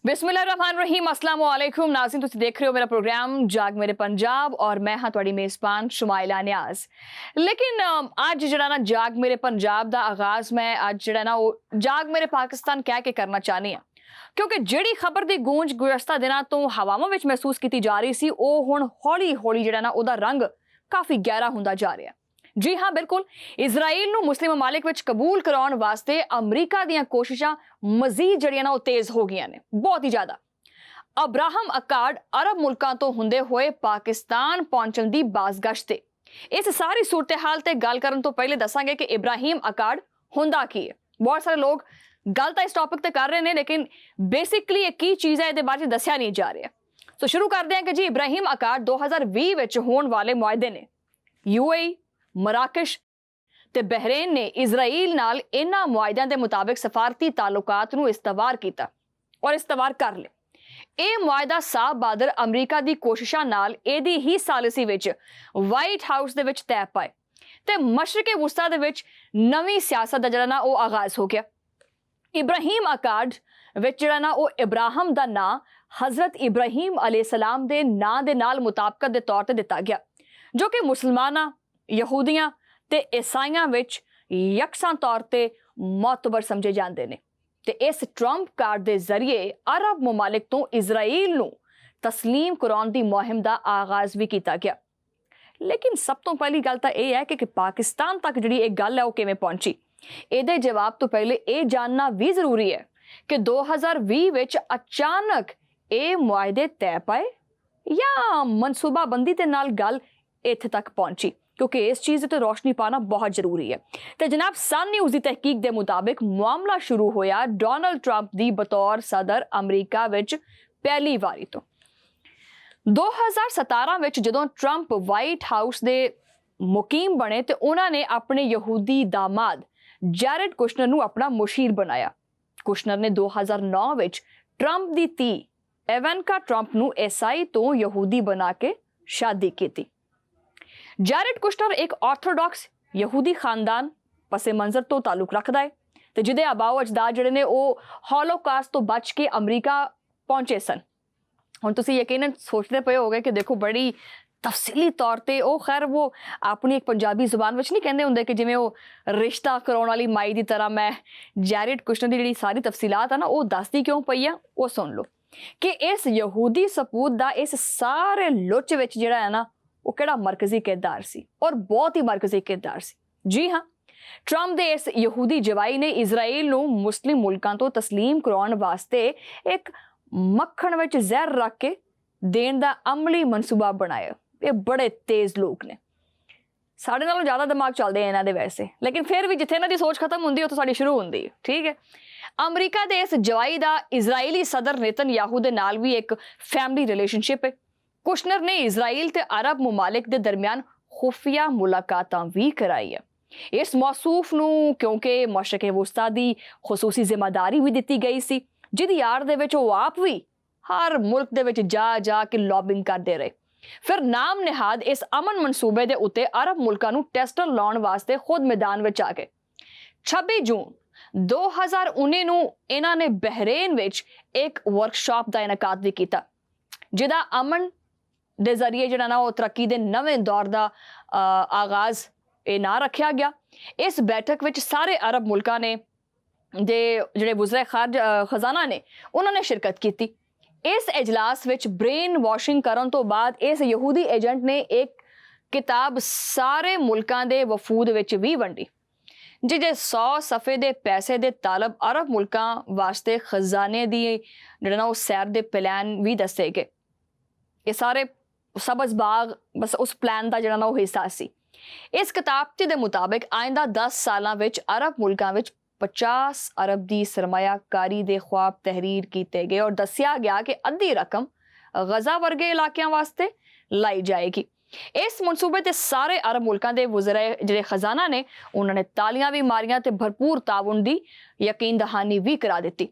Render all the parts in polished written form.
बिस्मिल्लाहिर्रहमानिर्रहीम अस्सलाम वालेकुम नाज़रीन, तुसीं देख रहे हो मेरा प्रोग्राम जाग मेरे पंजाब और मैं हाँ तुहाडी मेज़बान शुमाइला नियाज़। लेकिन अज जिहड़ा ना जाग मेरे पंजाब दा आगाज़ मैं अज जिहड़ा ना वो जाग मेरे पाकिस्तान कह के करना चाहनी हाँ, क्योंकि जिहड़ी खबर दी गूंज गुज़श्ता दिनां तो हवावां विच महसूस की जा रही सी, वो हुण हौली हौली जिहड़ा ना उहदा रंग काफ़ी गहरा हुंदा जा रिहा। जी हाँ बिल्कुल, इजराइल नूं मुस्लिम ममालिक विच कबूल कराउण वास्ते अमरीका दीयां कोशिशां मजीद जड़ियां ना तेज हो गई ने, बहुत ही ज्यादा। अब्राहम अकार्ड अरब मुल्कां तो हुंदे होए पाकिस्तान पहुंचण दी बाज़गश्त ते इस सारी सूरत हाल ते गल करन तो पहले दसांगे कि इब्राहिम अकार्ड हुंदा की है। बहुत सारे लोग गल तां इस टॉपिक ते कर रहे हैं, लेकिन बेसिकली ये की चीज़ है इहदे बारे च दस्सिया नहीं जा रहा। तो शुरू करते हैं कि जी इब्राहिम अकार्ड 2020 विच होण वाले मुआहदे ने यूएई, मराकश ते बहरेन ने इजराइल नाल इन्हां मुआहदियां दे मुताबिक सफारती ताल्लुकात नूं इस्तवार कीता और इस्तवार कर ले। ਇਹ ਮੁਆਹਦਾ ਸਾਹ ਬਾਦਰ ਅਮਰੀਕਾ ਦੀ ਕੋਸ਼ਿਸ਼ਾਂ ਨਾਲ ਇਹਦੀ ਹੀ ਸਾਲਿਸੀ ਵਿੱਚ ਵਾਈਟ ਹਾਊਸ ਦੇ ਵਿੱਚ ਤੈਅ ਪਾਏ ਤੇ ਮਸ਼ਰਕੇ ਵਸਤਾ ਦੇ ਵਿੱਚ ਨਵੀਂ ਸਿਆਸਤ ਦਾ ਜਿਹੜਾ ਨਾ ਉਹ ਆਗਾਜ਼ ਹੋ ਗਿਆ। ਇਬਰਾਹੀਮ ਅਕਾਰਡ ਵਿੱਚ ਜਿਹੜਾ ਨਾ ਉਹ ਇਬਰਾਹਿਮ ਦਾ ਨਾਂ ਹਜ਼ਰਤ ਇਬਰਾਹੀਮ ਅਲੈਹਿਸਲਾਮ ਦੇ ਨਾਂ ਦੇ ਨਾਲ ਮੁਤਾਬਕਤ ਦੇ ਤੌਰ ਤੇ ਦਿੱਤਾ ਗਿਆ, ਜੋ ਕਿ ਮੁਸਲਮਾਨਾਂ, ਯਹੂਦੀਆਂ ਤੇ ਈਸਾਈਆਂ ਵਿੱਚ ਯਕਸਾਂ ਤੌਰ ਤੇ ਮੌਤਬਰ ਸਮਝੇ ਜਾਂਦੇ ਨੇ। ਤੇ ਇਸ ਟਰੰਪ ਕਾਰਡ ਦੇ ਜ਼ਰੀਏ ਅਰਬ ਮਮਾਲਿਕ ਤੋਂ ਇਜ਼ਰਾਈਲ ਨੂੰ ਤਸਲੀਮ ਕਰਾਉਣ ਦੀ ਮੁਹਿੰਮ ਦਾ ਆਗਾਜ਼ ਵੀ ਕੀਤਾ ਗਿਆ। ਲੇਕਿਨ ਸਭ ਤੋਂ ਪਹਿਲੀ ਗੱਲ ਤਾਂ ਇਹ ਹੈ ਕਿ ਪਾਕਿਸਤਾਨ ਤੱਕ ਜਿਹੜੀ ਇਹ ਗੱਲ ਹੈ ਉਹ ਕਿਵੇਂ ਪਹੁੰਚੀ। ਇਹਦੇ ਜਵਾਬ ਤੋਂ ਪਹਿਲੇ ਇਹ ਜਾਣਨਾ ਵੀ ਜ਼ਰੂਰੀ ਹੈ ਕਿ 2020 ਵਿੱਚ ਅਚਾਨਕ ਇਹ ਮੁਆਹਦੇ ਤੈਅ ਪਏ ਜਾਂ ਮਨਸੂਬਾਬੰਦੀ ਦੇ ਨਾਲ ਗੱਲ ਇੱਥੇ ਤੱਕ ਪਹੁੰਚੀ, क्योंकि इस चीज़ ते रोशनी पाना बहुत जरूरी है। तो जनाब सन न्यूज़ की तहकीक के मुताबिक मामला शुरू होया डोनाल्ड ट्रंप दी बतौर सदर अमरीका विच पहली बारी तो 2017 विच जदों ट्रंप वाइट हाउस दे मुकीम बने तो उन्होंने अपने यहूदी दामाद जैरेड कुशनर नूं अपना मुशीर बनाया। कुशनर ने 2009 विच ट्रंप दी धी इवांका ट्रंप नूं ईसाई तो यहूदी बना के शादी की। जैरेड कुशनर एक ऑर्थोडॉक्स यहूदी खानदान पसे मंजर तो ताल्लुक रखता है, तो जिहदे आबाओ अजदाद जिहड़े ने वो हॉलोकास्ट तो बच के अमरीका पहुंचे सन। हुण तुसीं यकीनन सोचते पे होगे कि देखो बड़ी तफसीली तौर पर वो खैर वो अपनी एक पंजाबी जुबान विच नहीं कहते होंगे कि जिवें वो रिश्ता कराउण वाली माई की तरह मैं जैरेड कुशनर की जिहड़ी सारी तफसीलात है ना वो दसदी क्यों पई आ, वो सुन लो कि इस यहूदी सपूत का इस सारे लुच विच जिहड़ा है ना वो केड़ा मरकजी किरदार सी, और बहुत ही मरकजी किरदार सी। जी हाँ, ट्रंप दे इस यहूदी जवाई ने इजराइल नूं मुस्लिम मुल्कां तो तस्लीम कराउण वास्ते एक मक्खण विच जहर रख के देण दा अमली मनसूबा बनाया। ये बड़े तेज लोग ने, साडे नालों ज़्यादा दिमाग चलदे इन्हां दे वैसे, लेकिन फिर भी जिथे इन्हां दी सोच खत्म हुंदी उत्थों साडी शुरू हुंदी है। ठीक है, अमरीका दे इस जवाई दा इजराइली सदर नेतन्याहू दे नाल भी एक फैमिली रिलेशनशिप है। कुशनर ने इजराइल ते अरब ममालिक दे दरमियान खुफिया मुलाकातां भी कराई है। इस मौसूफ नूं क्योंकि मशरक़े वुस्ता दी खसूसी जिम्मेदारी भी दिती गई सी, जिहदी आड़ दे विच ओह आप भी हर मुल्क दे विच जा के लॉबिंग करदे रहे। फिर नाम निहाद इस अमन मनसूबे दे उत्ते अरब मुल्कां नूं टेस्टर लाउण वास्ते खुद मैदान विच आ गए। 26 जून 2019 नूं इन्हां ने बहरेन विच एक वर्कशॉप दा इनकाद भी कीता, जिहदा अमन दे जरिए जिहड़ा ना वो तरक्की दे नवें दौर दा आगाज़ ये ना रखा गया। इस बैठक विच सारे अरब मुल्कां ने दे जिहड़े वज़ीर खजाना ने उन्होंने शिरकत की। इस इजलास विच ब्रेन वॉशिंग करन तो बाद इस यहूदी एजेंट ने एक किताब सारे मुल्कां दे वफूद विच भी वंडी, जिहदे 100 सफ़े दे पैसे दे तालब अरब मुल्कां वास्ते खजाने दी जिहड़ा ना वो सैर दे प्लान भी दस्से गए। ये सारे सबज बाग बस उस प्लान का जिहड़ा ना वो हिस्सा सी। इस किताबचे दे मुताबिक आइंदा 10 सालां विच अरब मुल्कां विच 50 अरब दी सरमायाकारी दे ख्वाब तहरीर कीते गए और दस्सिया गया कि अद्धी रकम गजा वर्गे इलाकियां वास्ते लाई जाएगी। इस मनसूबे ते सारे अरब मुल्कां दे वज़ीरे जिहड़े खजाना ने उन्होंने तालियां भी मारियां ते भरपूर ताउन दी यकीन दहानी भी करा दित्ती।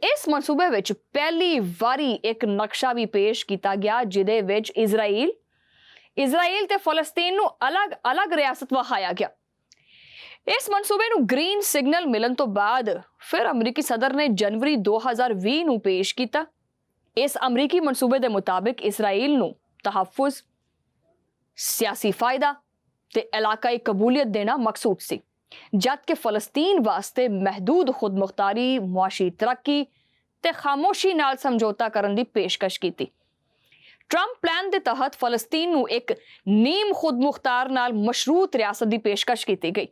इस मनसूबे विच पहली वारी एक नक्शा भी पेश किया गया, जिहदे विच इजराइल ते फलस्तीन नूं अलग अलग रियासत वखाया गया। ਇਸ ਮਨਸੂਬੇ ਨੂੰ ਗ੍ਰੀਨ ਸਿਗਨਲ ਮਿਲਣ ਤੋਂ ਬਾਅਦ ਫਿਰ ਅਮਰੀਕੀ ਸਦਰ ਨੇ ਜਨਵਰੀ 2020 ਨੂੰ ਪੇਸ਼ ਕੀਤਾ। ਇਸ ਅਮਰੀਕੀ ਮਨਸੂਬੇ ਦੇ ਮੁਤਾਬਿਕ ਇਜ਼ਰਾਈਲ ਨੂੰ ਤਹੱਫੁਜ਼, ਸਿਆਸੀ ਫਾਇਦਾ ਤੇ ਇਲਾਕਾਈ ਕਬੂਲੀਅਤ ਦੇਣਾ ਮਕਸੂਦ ਸੀ, ਜਦਕਿ ਫਲਸਤੀਨ ਵਾਸਤੇ ਮਹਿਦੂਦ ਖੁਦਮੁਖਤਾਰੀ, ਮੁਆਸ਼ੀ ਤਰੱਕੀ ਤੇ ਖਾਮੋਸ਼ੀ ਨਾਲ ਸਮਝੌਤਾ ਕਰਨ ਦੀ ਪੇਸ਼ਕਸ਼ ਕੀਤੀ। ਟਰੰਪ ਪਲਾਨ ਦੇ ਤਹਿਤ ਫਲਸਤੀਨ ਨੂੰ ਇੱਕ ਨੀਮ ਖੁਦਮੁਖਤਾਰ ਨਾਲ ਮਸ਼ਰੂਤ ਰਿਆਸਤ ਦੀ ਪੇਸ਼ਕਸ਼ ਕੀਤੀ ਗਈ।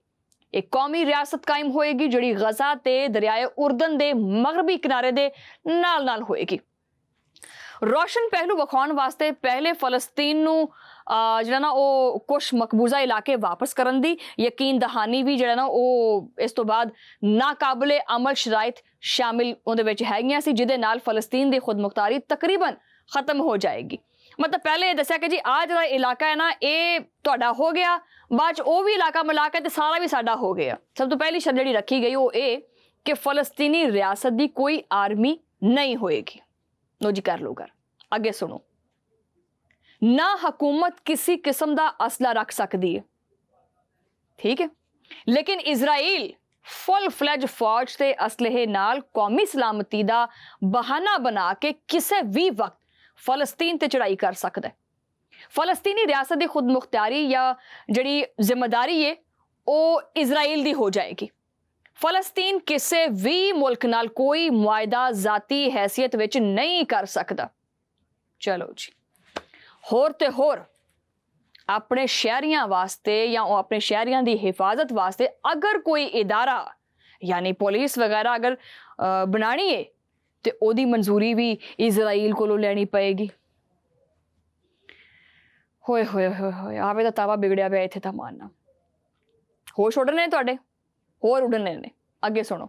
ਇੱਕ ਕੌਮੀ ਰਿਆਸਤ ਕਾਇਮ ਹੋਏਗੀ ਜਿਹੜੀ ਗਜ਼ਾ ਤੇ ਦਰਿਆਏ ਉਰਦਨ ਦੇ ਮਗਰਬੀ ਕਿਨਾਰੇ ਦੇ ਨਾਲ-ਨਾਲ ਹੋਏਗੀ। ਰੋਸ਼ਨ ਪਹਿਲੂ ਵਿਖਾਉਣ ਵਾਸਤੇ ਪਹਿਲੇ ਫਲਸਤੀਨ ਨੂੰ ਜਿਹੜਾ ਨਾ ਉਹ ਕੁਝ ਮਕਬੂਜ਼ਾ ਇਲਾਕੇ ਵਾਪਸ ਕਰਨ ਦੀ ਯਕੀਨ ਦਹਾਨੀ ਵੀ ਜਿਹੜਾ ਨਾ ਉਹ ਇਸ ਤੋਂ ਬਾਅਦ ਨਾਕਾਬਲੇ ਅਮਲ ਸ਼ਰਾਇਤ ਸ਼ਾਮਿਲ ਉਹਦੇ ਵਿੱਚ ਹੈਗੀਆਂ ਸੀ, ਜਿਹਦੇ ਨਾਲ ਫਲਸਤੀਨ ਦੀ ਖੁਦਮੁਖਤਾਰੀ ਤਕਰੀਬਨ ਖਤਮ ਹੋ ਜਾਏਗੀ। ਮਤਲਬ ਪਹਿਲੇ ਇਹ ਦੱਸਿਆ ਕਿ ਜੀ ਆਹ ਜਿਹੜਾ ਇਲਾਕਾ ਹੈ ਨਾ ਇਹ ਤੁਹਾਡਾ ਹੋ ਗਿਆ, ਬਾਅਦ 'ਚ ਉਹ ਵੀ ਇਲਾਕਾ ਮਿਲਾ ਕੇ ਤੇ ਸਾਰਾ ਵੀ ਸਾਡਾ ਹੋ ਗਿਆ। ਸਭ ਤੋਂ ਪਹਿਲੀ ਸ਼ਰਤ ਜਿਹੜੀ ਰੱਖੀ ਗਈ ਉਹ ਇਹ ਕਿ ਫਲਸਤੀਨੀ ਰਿਆਸਤ ਦੀ ਕੋਈ ਆਰਮੀ ਨਹੀਂ ਹੋਏਗੀ। ਲੋ ਜੀ ਕਰ ਲੋ ਗੱਲ, ਅੱਗੇ ਸੁਣੋ। ਨਾ ਹਕੂਮਤ ਕਿਸੇ ਕਿਸਮ ਦਾ ਅਸਲਾ ਰੱਖ ਸਕਦੀ ਹੈ, ਠੀਕ ਹੈ, ਲੇਕਿਨ ਇਜ਼ਰਾਈਲ ਫੁੱਲ ਫਲੈਜ ਫੌਜ ਤੇ ਅਸਲਹੇ ਨਾਲ ਕੌਮੀ ਸਲਾਮਤੀ ਦਾ ਬਹਾਨਾ ਬਣਾ ਕੇ ਕਿਸੇ ਵੀ ਵਕਤ ਫਲਸਤੀਨ ਤੇ ਚੜਾਈ ਕਰ ਸਕਦਾ ਹੈ। ਫਲਸਤੀਨੀ ਰਿਆਸਤ ਦੀ ਖੁਦਮੁਖਤਾਰੀ ਜਾਂ ਜਿਹੜੀ ਜ਼ਿੰਮੇਦਾਰੀ ਹੈ ਉਹ ਇਜ਼ਰਾਈਲ ਦੀ ਹੋ ਜਾਏਗੀ। ਫਲਸਤੀਨ ਕਿਸੇ ਵੀ ਮੁਲਕ ਨਾਲ ਕੋਈ ਮੁਆਇਦਾ ਜ਼ਾਤੀ ਹੈਸੀਅਤ ਵਿੱਚ ਨਹੀਂ ਕਰ ਸਕਦਾ। ਚਲੋ ਜੀ, ਹੋਰ ਤੇ ਹੋਰ ਆਪਣੇ ਸ਼ਹਿਰੀਆਂ ਵਾਸਤੇ ਜਾਂ ਉਹ ਆਪਣੇ ਸ਼ਹਿਰੀਆਂ ਦੀ ਹਿਫਾਜ਼ਤ ਵਾਸਤੇ ਅਗਰ ਕੋਈ ਇਦਾਰਾ ਯਾਨੀ ਪੁਲਿਸ ਵਗੈਰਾ ਅਗਰ ਬਣਾਣੀ ਹੈ ਤੇ ਉਹਦੀ ਮਨਜ਼ੂਰੀ ਵੀ ਇਜ਼ਰਾਈਲ ਕੋਲੋਂ ਲੈਣੀ ਪਏਗੀ। ਹੋਏ ਹੋਏ ਹੋਏ ਹੋਏ, ਆਵੇ ਤਾਂ ਤਾਵਾ ਵਿਗੜਿਆ ਪਿਆ ਇੱਥੇ ਤਾਂ ਮਾਨਣਾ। ਹੋਸ਼ ਉੱਡਣੇ ਤੁਹਾਡੇ, ਹੋਰ ਉੱਡਣੇ ਨੇ। ਅੱਗੇ ਸੁਣੋ।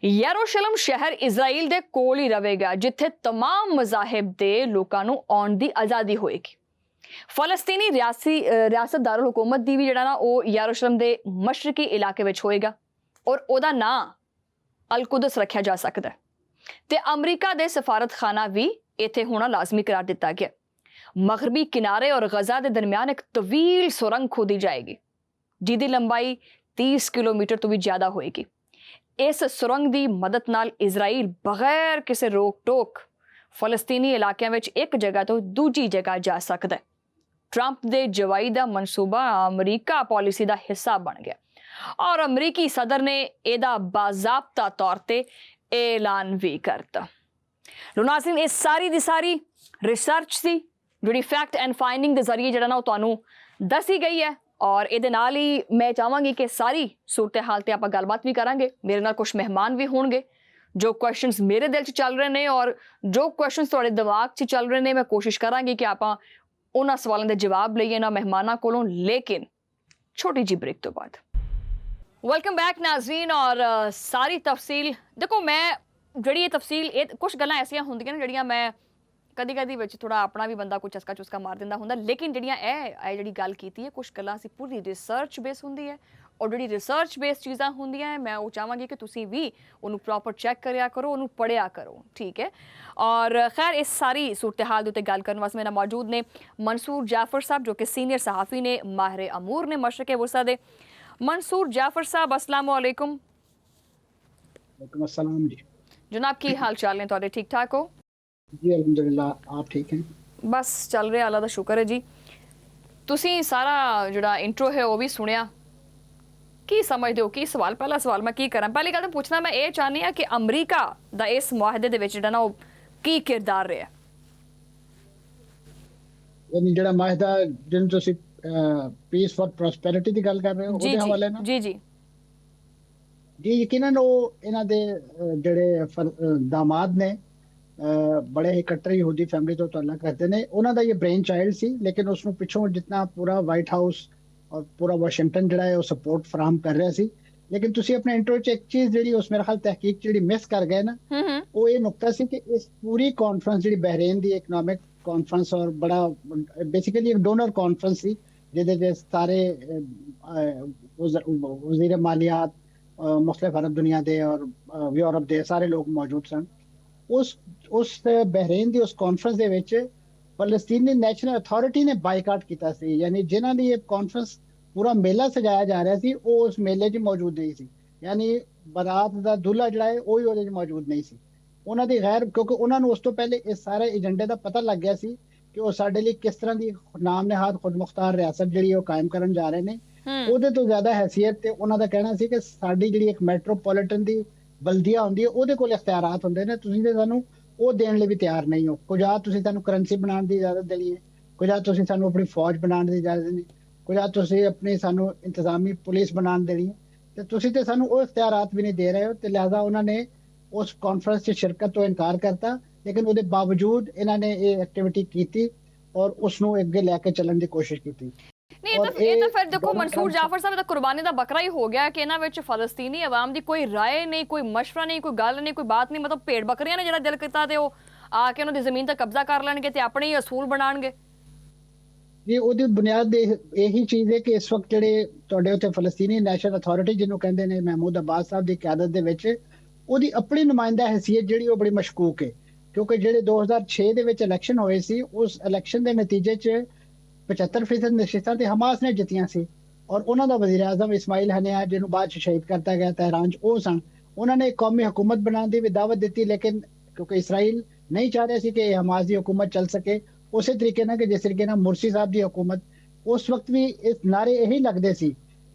ਯਰੂਸ਼ਲਮ ਸ਼ਹਿਰ ਇਜ਼ਰਾਈਲ ਦੇ ਕੋਲ ਹੀ ਰਹੇਗਾ, ਜਿੱਥੇ ਤਮਾਮ ਮਜ਼ਾਹਿਬ ਦੇ ਲੋਕਾਂ ਨੂੰ ਆਉਣ ਦੀ ਆਜ਼ਾਦੀ ਹੋਏਗੀ। ਫਲਸਤੀਨੀ ਰਿਆਸਤ ਦਾਰੁਲ ਹੁਕੂਮਤ ਦੀ ਵੀ ਜਿਹੜਾ ਨਾ ਉਹ ਯਰੂਸ਼ਲਮ ਦੇ ਮਸ਼ਰਕੀ ਇਲਾਕੇ ਵਿੱਚ ਹੋਏਗਾ ਔਰ ਉਹਦਾ ਨਾਂ ਅਲ ਕੁਦਸ ਰੱਖਿਆ ਜਾ ਸਕਦਾ ਹੈ ਤੇ ਅਮਰੀਕਾ ਦੇ ਸਫਾਰਤਖਾਨਾ ਵੀ ਇੱਥੇ ਹੋਣਾ ਲਾਜ਼ਮੀ ਕਰਾਰ ਦਿੱਤਾ ਗਿਆ। ਮਗਰਬੀ ਕਿਨਾਰੇ ਔਰ ਗਜ਼ਾ ਦੇ ਦਰਮਿਆਨ ਇੱਕ ਤਵੀਲ ਸੁਰੰਗ ਖੋਦੀ ਜਾਏਗੀ, ਜਿਹਦੀ ਲੰਬਾਈ 30 ਕਿਲੋਮੀਟਰ ਤੋਂ ਵੀ ਜ਼ਿਆਦਾ ਹੋਏਗੀ। ਇਸ ਸੁਰੰਗ ਦੀ ਮਦਦ ਨਾਲ ਇਜ਼ਰਾਈਲ ਬਗੈਰ ਕਿਸੇ ਰੋਕ ਟੋਕ ਫਲਸਤੀਨੀ ਇਲਾਕਿਆਂ ਵਿੱਚ ਇੱਕ ਜਗ੍ਹਾ ਤੋਂ ਦੂਜੀ ਜਗ੍ਹਾ ਜਾ ਸਕਦਾ ਹੈ। ਟਰੰਪ ਦੇ ਜਵਾਈ ਦਾ ਮਨਸੂਬਾ ਅਮਰੀਕਾ ਪਾਲਿਸੀ ਦਾ ਹਿੱਸਾ ਬਣ ਗਿਆ ਔਰ ਅਮਰੀਕੀ ਸਦਰ ਨੇ ਇਹਦਾ ਬਾਜ਼ਾਬਤਾ ਤੌਰ ਤੇ ਐਲਾਨ ਵੀ ਕਰਤਾ। ਲੋ ਨਾਜ਼ਰੀਨ, ਇਹ ਸਾਰੀ ਦੀ ਸਾਰੀ ਰਿਸਰਚ ਸੀ ਜਿਹੜੀ ਫੈਕਟ ਐਂਡ ਫਾਈਂਡਿੰਗ ਦੇ ਜ਼ਰੀਏ ਜਿਹੜਾ ਨਾ ਉਹ ਤੁਹਾਨੂੰ ਦੱਸੀ ਗਈ ਹੈ ਔਰ ਇਹਦੇ ਨਾਲ ਹੀ ਮੈਂ ਚਾਹਾਂਗੀ ਕਿ ਸਾਰੀ ਸੂਰਤ ਹਾਲ ਤੇ ਆਪਾਂ ਗੱਲਬਾਤ ਵੀ ਕਰਾਂਗੇ। ਮੇਰੇ ਨਾਲ ਕੁਝ ਮਹਿਮਾਨ ਵੀ ਹੋਣਗੇ। ਜੋ ਕੁਐਸਚਨਸ ਮੇਰੇ ਦਿਲ 'ਚ ਚੱਲ ਰਹੇ ਨੇ ਔਰ ਜੋ ਕੁਐਸਚਨਸ ਤੁਹਾਡੇ ਦਿਮਾਗ 'ਚ ਚੱਲ ਰਹੇ ਨੇ, ਮੈਂ ਕੋਸ਼ਿਸ਼ ਕਰਾਂਗੀ ਕਿ ਆਪਾਂ ਉਹਨਾਂ ਸਵਾਲਾਂ ਦੇ ਜਵਾਬ ਲਈਏ ਨਾ ਮਹਿਮਾਨਾਂ ਕੋਲੋਂ, ਲੇਕਿਨ ਛੋਟੀ ਜਿਹੀ ਬ੍ਰੇਕ ਤੋਂ ਬਾਅਦ। Welcome back Nazreen. ਔਰ ਸਾਰੀ ਤਫਸੀਲ ਦੇਖੋ, ਮੈਂ ਜਿਹੜੀ ਇਹ ਤਫਸੀਲ ਇਹ ਕੁਝ ਗੱਲਾਂ ਐਸੀਆਂ ਹੁੰਦੀਆਂ ਨੇ ਜਿਹੜੀਆਂ ਮੈਂ ਕਦੀ ਕਦੀ ਵਿੱਚ ਥੋੜਾ ਆਪਣਾ ਵੀ ਬੰਦਾ ਕੋਈ ਚਸਕਾ ਚੁਸਕਾ ਮਾਰ ਦਿੰਦਾ ਹੁੰਦਾ, ਲੇਕਿਨ ਜਿਹੜੀਆਂ ਇਹ ਜਿਹੜੀ ਗੱਲ ਕੀਤੀ ਹੈ ਕੁਝ ਗੱਲਾਂ ਸੀ ਪੂਰੀ ਰਿਸਰਚ ਬੇਸ ਹੁੰਦੀ ਹੈ ਔਰ ਜਿਹੜੀ ਰਿਸਰਚ ਬੇਸ ਚੀਜ਼ਾਂ ਹੁੰਦੀਆਂ ਮੈਂ ਉਹ ਚਾਹਾਂਗੀ ਕਿ ਤੁਸੀਂ ਵੀ ਉਹਨੂੰ ਪ੍ਰੋਪਰ ਚੈੱਕ ਕਰਿਆ ਕਰੋ, ਉਹਨੂੰ ਪੜ੍ਹਿਆ ਕਰੋ, ਠੀਕ ਹੈ। ਔਰ ਖੈਰ ਇਸ ਸਾਰੀ ਸੂਰਤ ਹਾਲ ਦੇ ਉੱਤੇ ਗੱਲ ਕਰਨ ਵਾਸਤੇ ਮੇਰੇ ਨਾਲ ਮੌਜੂਦ ਨੇ ਮਨਸੂਰ ਜਾਫਰ ਸਾਹਿਬ, ਜੋ ਕਿ ਸੀਨੀਅਰ ਸਹਾਫੀ ਨੇ, ਮਾਹਿਰ ਅਮੂਰ ਨੇ ਮਸ਼ਰਕ ਵਸਾ ਦੇ। मंसूर जाफर साहब अस्सलाम वालेकुम। वालेकुम अस्सलाम जी। जनाब की हाल चाल ने तुहाडे, ठीक ठाक हो? जी अल्हम्दुलिल्लाह, आप ठीक हैं? बस चल रहा, अल्लाह दा शुक्र है जी। तुसी सारा जिहड़ा इंट्रो है वो भी सुनिया, की समझदे हो? की सवाल, पहला सवाल मैं की करां, पहली गल तो पूछना मैं ये चाहनी हां कि अमरीका दा इस मुआहदे दे विच जिहड़ा ना की किरदार रहा? यानी जिहड़ा मुआहदा जिन तुसी पीस फॉर प्रॉस्पेरिटी ਦੀ ਗੱਲ ਕਰ ਰਹੇ ਹੋ ਉਹਦੇ ਹਵਾਲੇ ਨਾਲ? ਜੀ ਜੀ ਜੀ ਯਕੀਨਨ ਉਹ ਇਹਨਾਂ ਦੇ ਜਿਹੜੇ ਦਾਮਾਦ ਨੇ ਬੜੇ ਹੀ ਕੱਟਰ ਯਹੂਦੀ ਫੈਮਿਲੀ ਤੋਂ ਤਾਲੁਕ ਰੱਖਦੇ ਨੇ। ਉਹਨਾਂ ਦਾ ਇਹ ਬ੍ਰੇਨ ਚਾਈਲਡ ਸੀ, ਲੇਕਿਨ ਉਸ ਨੂੰ ਪਿੱਛੋਂ ਜਿੰਨਾ ਪੂਰਾ ਵਾਈਟ ਹਾਊਸ ਔਰ ਪੂਰਾ ਵਾਸ਼ਿੰਗਟਨ ਜਿਹੜਾ ਹੈ ਉਹ ਸਪੋਰਟ ਫਰਾਹਮ ਕਰ ਰਿਹਾ ਸੀ। ਲੇਕਿਨ ਤੁਸੀਂ ਆਪਣੇ ਇੰਟਰੋ 'ਚ ਇੱਕ ਚੀਜ਼ ਜਿਹੜੀ ਉਸ ਮੇਰੇ ਖਿਆਲ ਤਹਿਕੀਕ ਜਿਹੜੀ ਮਿਸ ਕਰ ਗਏ ਨਾ, ਉਹ ਇਹ ਨੁਕਤਾ ਸੀ ਕਿ ਇਸ ਪੂਰੀ ਕਾਨਫਰੰਸ ਜਿਹੜੀ ਬਹਿਰੀਨ ਦੀ ਇਕਨੋਮਿਕ ਕਾਨਫਰੰਸ ਔਰ ਬੜਾ ਬੇਸਿਕਲੀ ਇੱਕ ਡੋਨਰ ਕਾਨਫਰੰਸ ਸੀ ਜਿਹਦੇ ਵਿੱਚ ਸਾਰੇ ਵਜ਼ੀਰ ਮਾਲੀਆਤ ਮੁਖਤਲਿਫ ਅਰਬ ਦੁਨੀਆ ਦੇ ਔਰ ਯੂਰਪ ਦੇ ਸਾਰੇ ਲੋਕ ਮੌਜੂਦ ਸਨ। ਉਸ ਬਹਿਰੀਨ ਦੀ ਉਸ ਕਾਨਫਰੰਸ ਦੇ ਵਿੱਚ ਫਲਸਤੀਨੀ ਨੈਸ਼ਨਲ ਅਥਾਰਟੀ ਨੇ ਬਾਈਕਾਟ ਕੀਤਾ ਸੀ। ਯਾਨੀ ਜਿਨ੍ਹਾਂ ਦੀ ਇਹ ਕਾਨਫਰੰਸ ਪੂਰਾ ਮੇਲਾ ਸਜਾਇਆ ਜਾ ਰਿਹਾ ਸੀ, ਉਹ ਉਸ ਮੇਲੇ 'ਚ ਮੌਜੂਦ ਨਹੀਂ ਸੀ। ਯਾਨੀ ਬਰਾਤ ਦਾ ਦੁਲਹਾ ਜਿਹੜਾ ਹੈ ਉਹ ਹੀ ਉਹਦੇ 'ਚ ਮੌਜੂਦ ਨਹੀਂ ਸੀ। ਉਹਨਾਂ ਦੀ ਗੈਰ, ਕਿਉਂਕਿ ਉਹਨਾਂ ਨੂੰ ਉਸ ਤੋਂ ਪਹਿਲੇ ਇਸ ਸਾਰੇ ਏਜੰਡੇ ਦਾ ਪਤਾ ਲੱਗ ਗਿਆ ਸੀ ਕਿ ਉਹ ਸਾਡੇ ਲਈ ਕਿਸ ਤਰ੍ਹਾਂ ਦੀ ਨਾਮ ਨਹਾਦ ਖੁਦ ਮੁਖਤਾਰ ਰਿਆਸਤ ਜਿਹੜੀ ਉਹ ਕਾਇਮ ਕਰਨ ਜਾ ਰਹੇ ਨੇ। ਉਹਦੇ ਤੋਂ ਜ਼ਿਆਦਾ ਹੈਸੀਅਤ ਤੇ ਉਹਨਾਂ ਦਾ ਕਹਿਣਾ ਸੀ ਕਿ ਸਾਡੀ ਜਿਹੜੀ ਇੱਕ ਮੈਟਰੋਪੋਲੀਟਨ ਦੀ ਬਲਦੀਆ ਹੁੰਦੀ ਹੈ ਉਹਦੇ ਕੋਲ ਇਖਤਿਆਰਾਤ ਹੁੰਦੇ ਨੇ, ਤੁਸੀਂ ਤੇ ਸਾਨੂੰ ਉਹ ਦੇਣ ਲਈ ਵੀ ਤਿਆਰ ਨਹੀਂ ਹੋ। ਕੁਝ ਆ ਤੁਸੀਂ ਸਾਨੂੰ ਕਰੰਸੀ ਬਣਾਉਣ ਦੀ ਇਜਾਜ਼ਤ ਦੇਣੀ ਹੈ, ਕੁਝ ਆ ਤੁਸੀਂ ਸਾਨੂੰ ਆਪਣੀ ਫੌਜ ਬਣਾਉਣ ਦੀ ਇਜਾਜ਼ਤ ਦੇਣੀ, ਕੁਝ ਆ ਤੁਸੀਂ ਆਪਣੀ ਸਾਨੂੰ ਇੰਤਜ਼ਾਮੀ ਪੁਲਿਸ ਬਣਾਉਣ ਦੇਣੀ ਹੈ, ਤੇ ਤੁਸੀਂ ਤੇ ਸਾਨੂੰ ਉਹ ਇਖਤਿਆਰਾਤ ਵੀ ਨਹੀਂ ਦੇ ਰਹੇ ਹੋ। ਤੇ ਲਿਹਾਜ਼ਾ ਉਹਨਾਂ ਨੇ ਉਸ ਕਾਨਫਰੰਸ 'ਚ ਸ਼ਿਰਕਤ ਤੋਂ ਇਨਕਾਰ ਕਰਤਾ, ਲੇਕਿਨ ਉਹਦੇ ਬਾਵਜੂਦ ਇਹਨਾਂ ਨੇ ਇਹ ਐਕਟੀਵਿਟੀ ਕੀਤੀ ਔਰ ਉਸ ਨੂੰ ਅੱਗੇ ਲੈ ਕੇ ਚੱਲਣ ਦੀ ਕੋਸ਼ਿਸ਼ ਕੀਤੀ। ਨਹੀਂ, ਇਹ ਤਾਂ ਫਿਰ ਦੇਖੋ ਮਨਸੂਰ ਜਾਫਰ ਸਾਹਿਬ ਦਾ ਕੁਰਬਾਨੀ ਦਾ ਬੱਕਰਾ ਹੀ ਹੋ ਗਿਆ ਕਿ ਇਹਨਾਂ ਵਿੱਚ ਫਲਸਤੀਨੀ ਆਵਾਮ ਦੀ ਕੋਈ ਰਾਏ ਨਹੀਂ, ਕੋਈ ਮਸ਼ਵਰਾ ਨਹੀਂ, ਕੋਈ ਗੱਲ ਨਹੀਂ, ਕੋਈ ਬਾਤ ਨਹੀਂ। ਮਤਲਬ ਭੇਡ ਬੱਕਰੀਆਂ ਨੇ ਜਿਹੜਾ ਦਿਲ ਕੀਤਾ ਤੇ ਉਹ ਆ ਕੇ ਉਹਨਾਂ ਦੀ ਜ਼ਮੀਨ ਤੇ ਕਬਜ਼ਾ ਕਰ ਲੈਣਗੇ ਤੇ ਆਪਣੇ ਹੀ ਅਸੂਲ ਬਣਾਉਣਗੇ। ਜੀ ਉਹਦੀ ਬੁਨਿਆਦ ਇਹੀ ਚੀਜ਼ ਹੈ ਕਿ ਇਸ ਵਕਤ ਜਿਹੜੇ ਤੁਹਾਡੇ ਉੱਥੇ ਫਲਸਤੀਨੀ ਨੈਸ਼ਨਲ ਅਥਾਰਟੀ ਜਿਹਨੂੰ ਕਹਿੰਦੇ ਨੇ ਮਹਿਮੂਦ ਅੱਬਾਸ ਸਾਹਿਬ ਦੀ ਕਿਆਦਤ ਦੇ ਵਿੱਚ ਉਹਦੀ ਆਪਣੀ ਨੁਮਾਇੰਦਾ ਹੈਸੀਅਤ ਜਿਹੜੀ ਉਹ ਬੜੀ ਮਸ਼ਕੂਕ ਹੈ, ਕਿਉਂਕਿ ਜਿਹੜੇ 2006 ਦੇ ਵਿੱਚ ਇਲੈਕਸ਼ਨ ਹੋਏ ਸੀ ਉਸ ਇਲੈਕਸ਼ਨ ਦੇ ਨਤੀਜੇ 'ਚ 75% ਨਸ਼ਿਸਤਾਂ ਤੇ ਹਮਾਸ ਨੇ ਜਿੱਤੀਆਂ ਸੀ ਔਰ ਉਹਨਾਂ ਦਾ ਵਜ਼ੀਰ ਆਜ਼ਮ ਇਸਮਾਈਲ ਹਨੀਆ ਜਿਹਨੂੰ ਬਾਅਦ 'ਚ ਸ਼ਹੀਦ ਕਰਤਾ ਗਿਆ ਤਹਿਰਾਨ 'ਚ, ਉਹ ਸਨ। ਉਹਨਾਂ ਨੇ ਇੱਕ ਕੌਮੀ ਹੁਕੂਮਤ ਬਣਾਉਣ ਦੀ ਵੀ ਦਾਵਤ ਦਿੱਤੀ, ਲੇਕਿਨ ਕਿਉਂਕਿ ਇਸਰਾਈਲ ਨਹੀਂ ਚਾਹ ਰਿਹਾ ਸੀ ਕਿ ਇਹ ਹਮਾਸ ਦੀ ਹੁਕੂਮਤ ਚੱਲ ਸਕੇ, ਉਸੇ ਤਰੀਕੇ ਨਾਲ ਕਿ ਜਿਸ ਤਰੀਕੇ ਨਾਲ ਮੁਰਸੀ ਸਾਹਿਬ ਦੀ ਹੁਕੂਮਤ, ਉਸ ਵਕਤ ਵੀ ਇਸ ਨਾਰੇ ਇਹੀ ਲੱਗਦੇ ਸੀ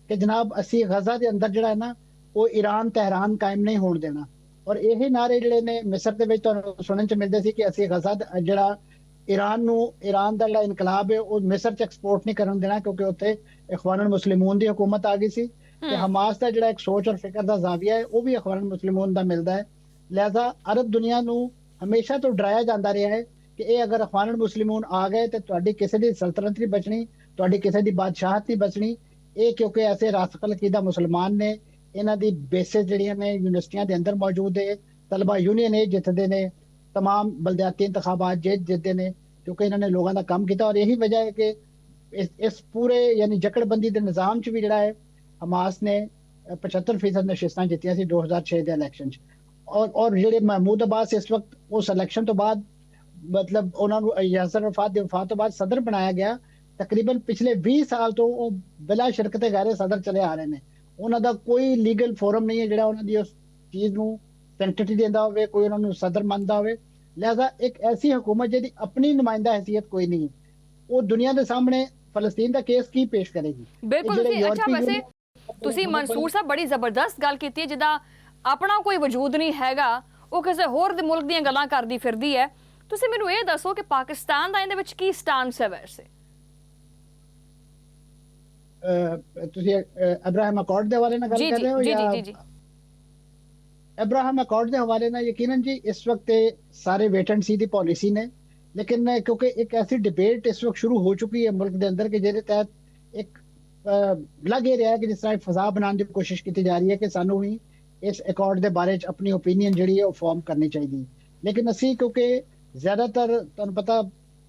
ਕਿ ਜਨਾਬ ਅਸੀਂ ਗਜ਼ਾ ਦੇ ਅੰਦਰ ਜਿਹੜਾ ਹੈ ਨਾ ਉਹ ਈਰਾਨ ਤਹਿਰਾਨ ਕਾਇਮ ਨਹੀਂ ਹੋਣ ਦੇਣਾ। ਔਰ ਇਹੀ ਨਾਰੇ ਜਿਹੜੇ ਨੇ ਮਿਸਰ ਦੇ ਵਿੱਚ ਤੁਹਾਨੂੰ ਸੁਣਨ 'ਚ ਮਿਲਦੇ ਸੀ ਕਿ ਅਸੀਂ ਗਜ਼ਾ ਜਿਹੜਾ ਈਰਾਨ ਦਾ ਜਿਹੜਾ ਇਨਕਲਾਬ ਹੈ ਉਹ ਮਿਸਰ 'ਚ ਐਕਸਪੋਰਟ ਨਹੀਂ ਕਰਨ ਦੇਣਾ, ਕਿਉਂਕਿ ਉੱਥੇ ਇਖਵਾਨ ਮੁਸਲਿਮੂਨ ਦੀ ਹੁਕੂਮਤ ਆ ਗਈ ਸੀ ਤੇ ਹਮਾਸ ਦਾ ਜਿਹੜਾ ਇੱਕ ਸੋਚ ਔਰ ਫਿਕਰ ਦਾ ਜ਼ਾਵੀਆ ਹੈ ਉਹ ਵੀ ਇਖਵਾਨ ਮੁਸਲਿਮੂਨ ਦਾ ਮਿਲਦਾ ਹੈ। ਲਿਹਾਜ਼ਾ ਅਰਬ ਦੁਨੀਆ ਨੂੰ ਹਮੇਸ਼ਾ ਤੋਂ ਡਰਾਇਆ ਜਾਂਦਾ ਰਿਹਾ ਹੈ ਕਿ ਇਹ ਅਗਰ ਇਖਵਾਨ ਮੁਸਲਿਮੂਨ ਆ ਗਏ ਤੇ ਤੁਹਾਡੀ ਕਿਸੇ ਦੀ ਸਲਤਨਤ ਨਹੀਂ ਬਚਣੀ, ਤੁਹਾਡੀ ਕਿਸੇ ਦੀ ਬਾਦਸ਼ਾਹਤ ਨਹੀਂ ਬਚਣੀ। ਇਹ ਕਿਉਂਕਿ ਐਸੇ ਰਾਸਖਲ ਅਕੀਦਾ ਮੁਸਲਮਾਨ ਨੇ, ਇਹਨਾਂ ਦੀ ਬੇਸਿਸ ਜਿਹੜੀਆਂ ਨੇ ਯੂਨੀਵਰਸਿਟੀਆਂ ਦੇ ਅੰਦਰ ਮੌਜੂਦ ਹੈ, ਤਲਬਾ ਯੂਨੀਅਨ ਇਹ ਜਿੱਤਦੇ ਨੇ, तमाम बलदियाती इंतखाबात जीतते हैं क्योंकि इन्होंने लोगों का काम किया। और यही वजह है कि इस पूरे यानी जकड़बंदी के निज़ाम च भी जड़ा है हमास ने 75% नशिस्तां जित्तियां सी 2006 के इलैक्शन और ਜਿਹੜੇ महमूद अब्बास इस वक्त उस इलैक्शन तो बाद मतलब उन्होंने यासर अरफात की वफात तो बाद सदर बनाया गया। तकरीबन पिछले 20 साल तो वो बिला शिरकत गैर सदर चले आ रहे हैं। उन्होंने कोई लीगल फोरम नहीं है जो उन्होंने उस चीज़ को सेंटिटी देता हो, कोई उन्होंने सदर मानता हो। लिहाजा एक ऐसी हुकूमत जी अपनी नुमाइंदा हैसियत कोई नहीं है, वो दुनिया के सामने फलस्तीन का केस की पेश करेगी। बिल्कुल अच्छा वैसे ਤੁਸੀਂ ਮਨਸੂਰ ਸਾਹਿਬ ਬੜੀ ਜ਼ਬਰਦਸਤ ਗੱਲ ਕੀਤੀ ਹੈ, ਜਿੱਦਾਂ ਆਪਣਾ ਕੋਈ ਵਜੂਦ ਨਹੀਂ ਹੈਗਾ, ਉਹ ਕਿਸੇ ਹੋਰ ਦੇ ਮੁਲਕ ਦੀਆਂ ਗੱਲਾਂ ਕਰਦੀ ਫਿਰਦੀ ਹੈ। ਤੁਸੀਂ ਮੈਨੂੰ ਇਹ ਦੱਸੋ ਕਿ ਪਾਕਿਸਤਾਨ ਦਾ ਇਹਦੇ ਵਿੱਚ ਕੀ ਸਟੈਂਸ ਹੈ? ਵੈਸੇ ਤੁਸੀਂ ਅਬਰਾਹਮ ਅਕੋਰਡ ਦੇ ਹਵਾਲੇ ਨਾਲ ਗੱਲ ਕਰ ਰਹੇ ਹੋ ਜਾਂ ਜੀ ਅਬਰਾਹਮ ਅਕੋਰਡ ਦੇ ਹਵਾਲੇ ਨਾਲ? ਯਕੀਨਨ ਜੀ ਇਸ ਵਕਤ ਸਾਰੇ wait and C the policy ਨੇ, लेकिन क्योंकि एक ऐसी डिबेट इस वक्त शुरू हो चुकी है मुल्क के अंदर के जिहदे तहत एक लग ये रहा है कि जिस तरह फजा बनाने की कोशिश की जा रही है कि सानू भी इस अकॉर्ड के बारे अपनी ओपीनियन जी है फॉर्म करनी चाहिए। लेकिन असी क्योंकि ज़्यादातर तुहानू पता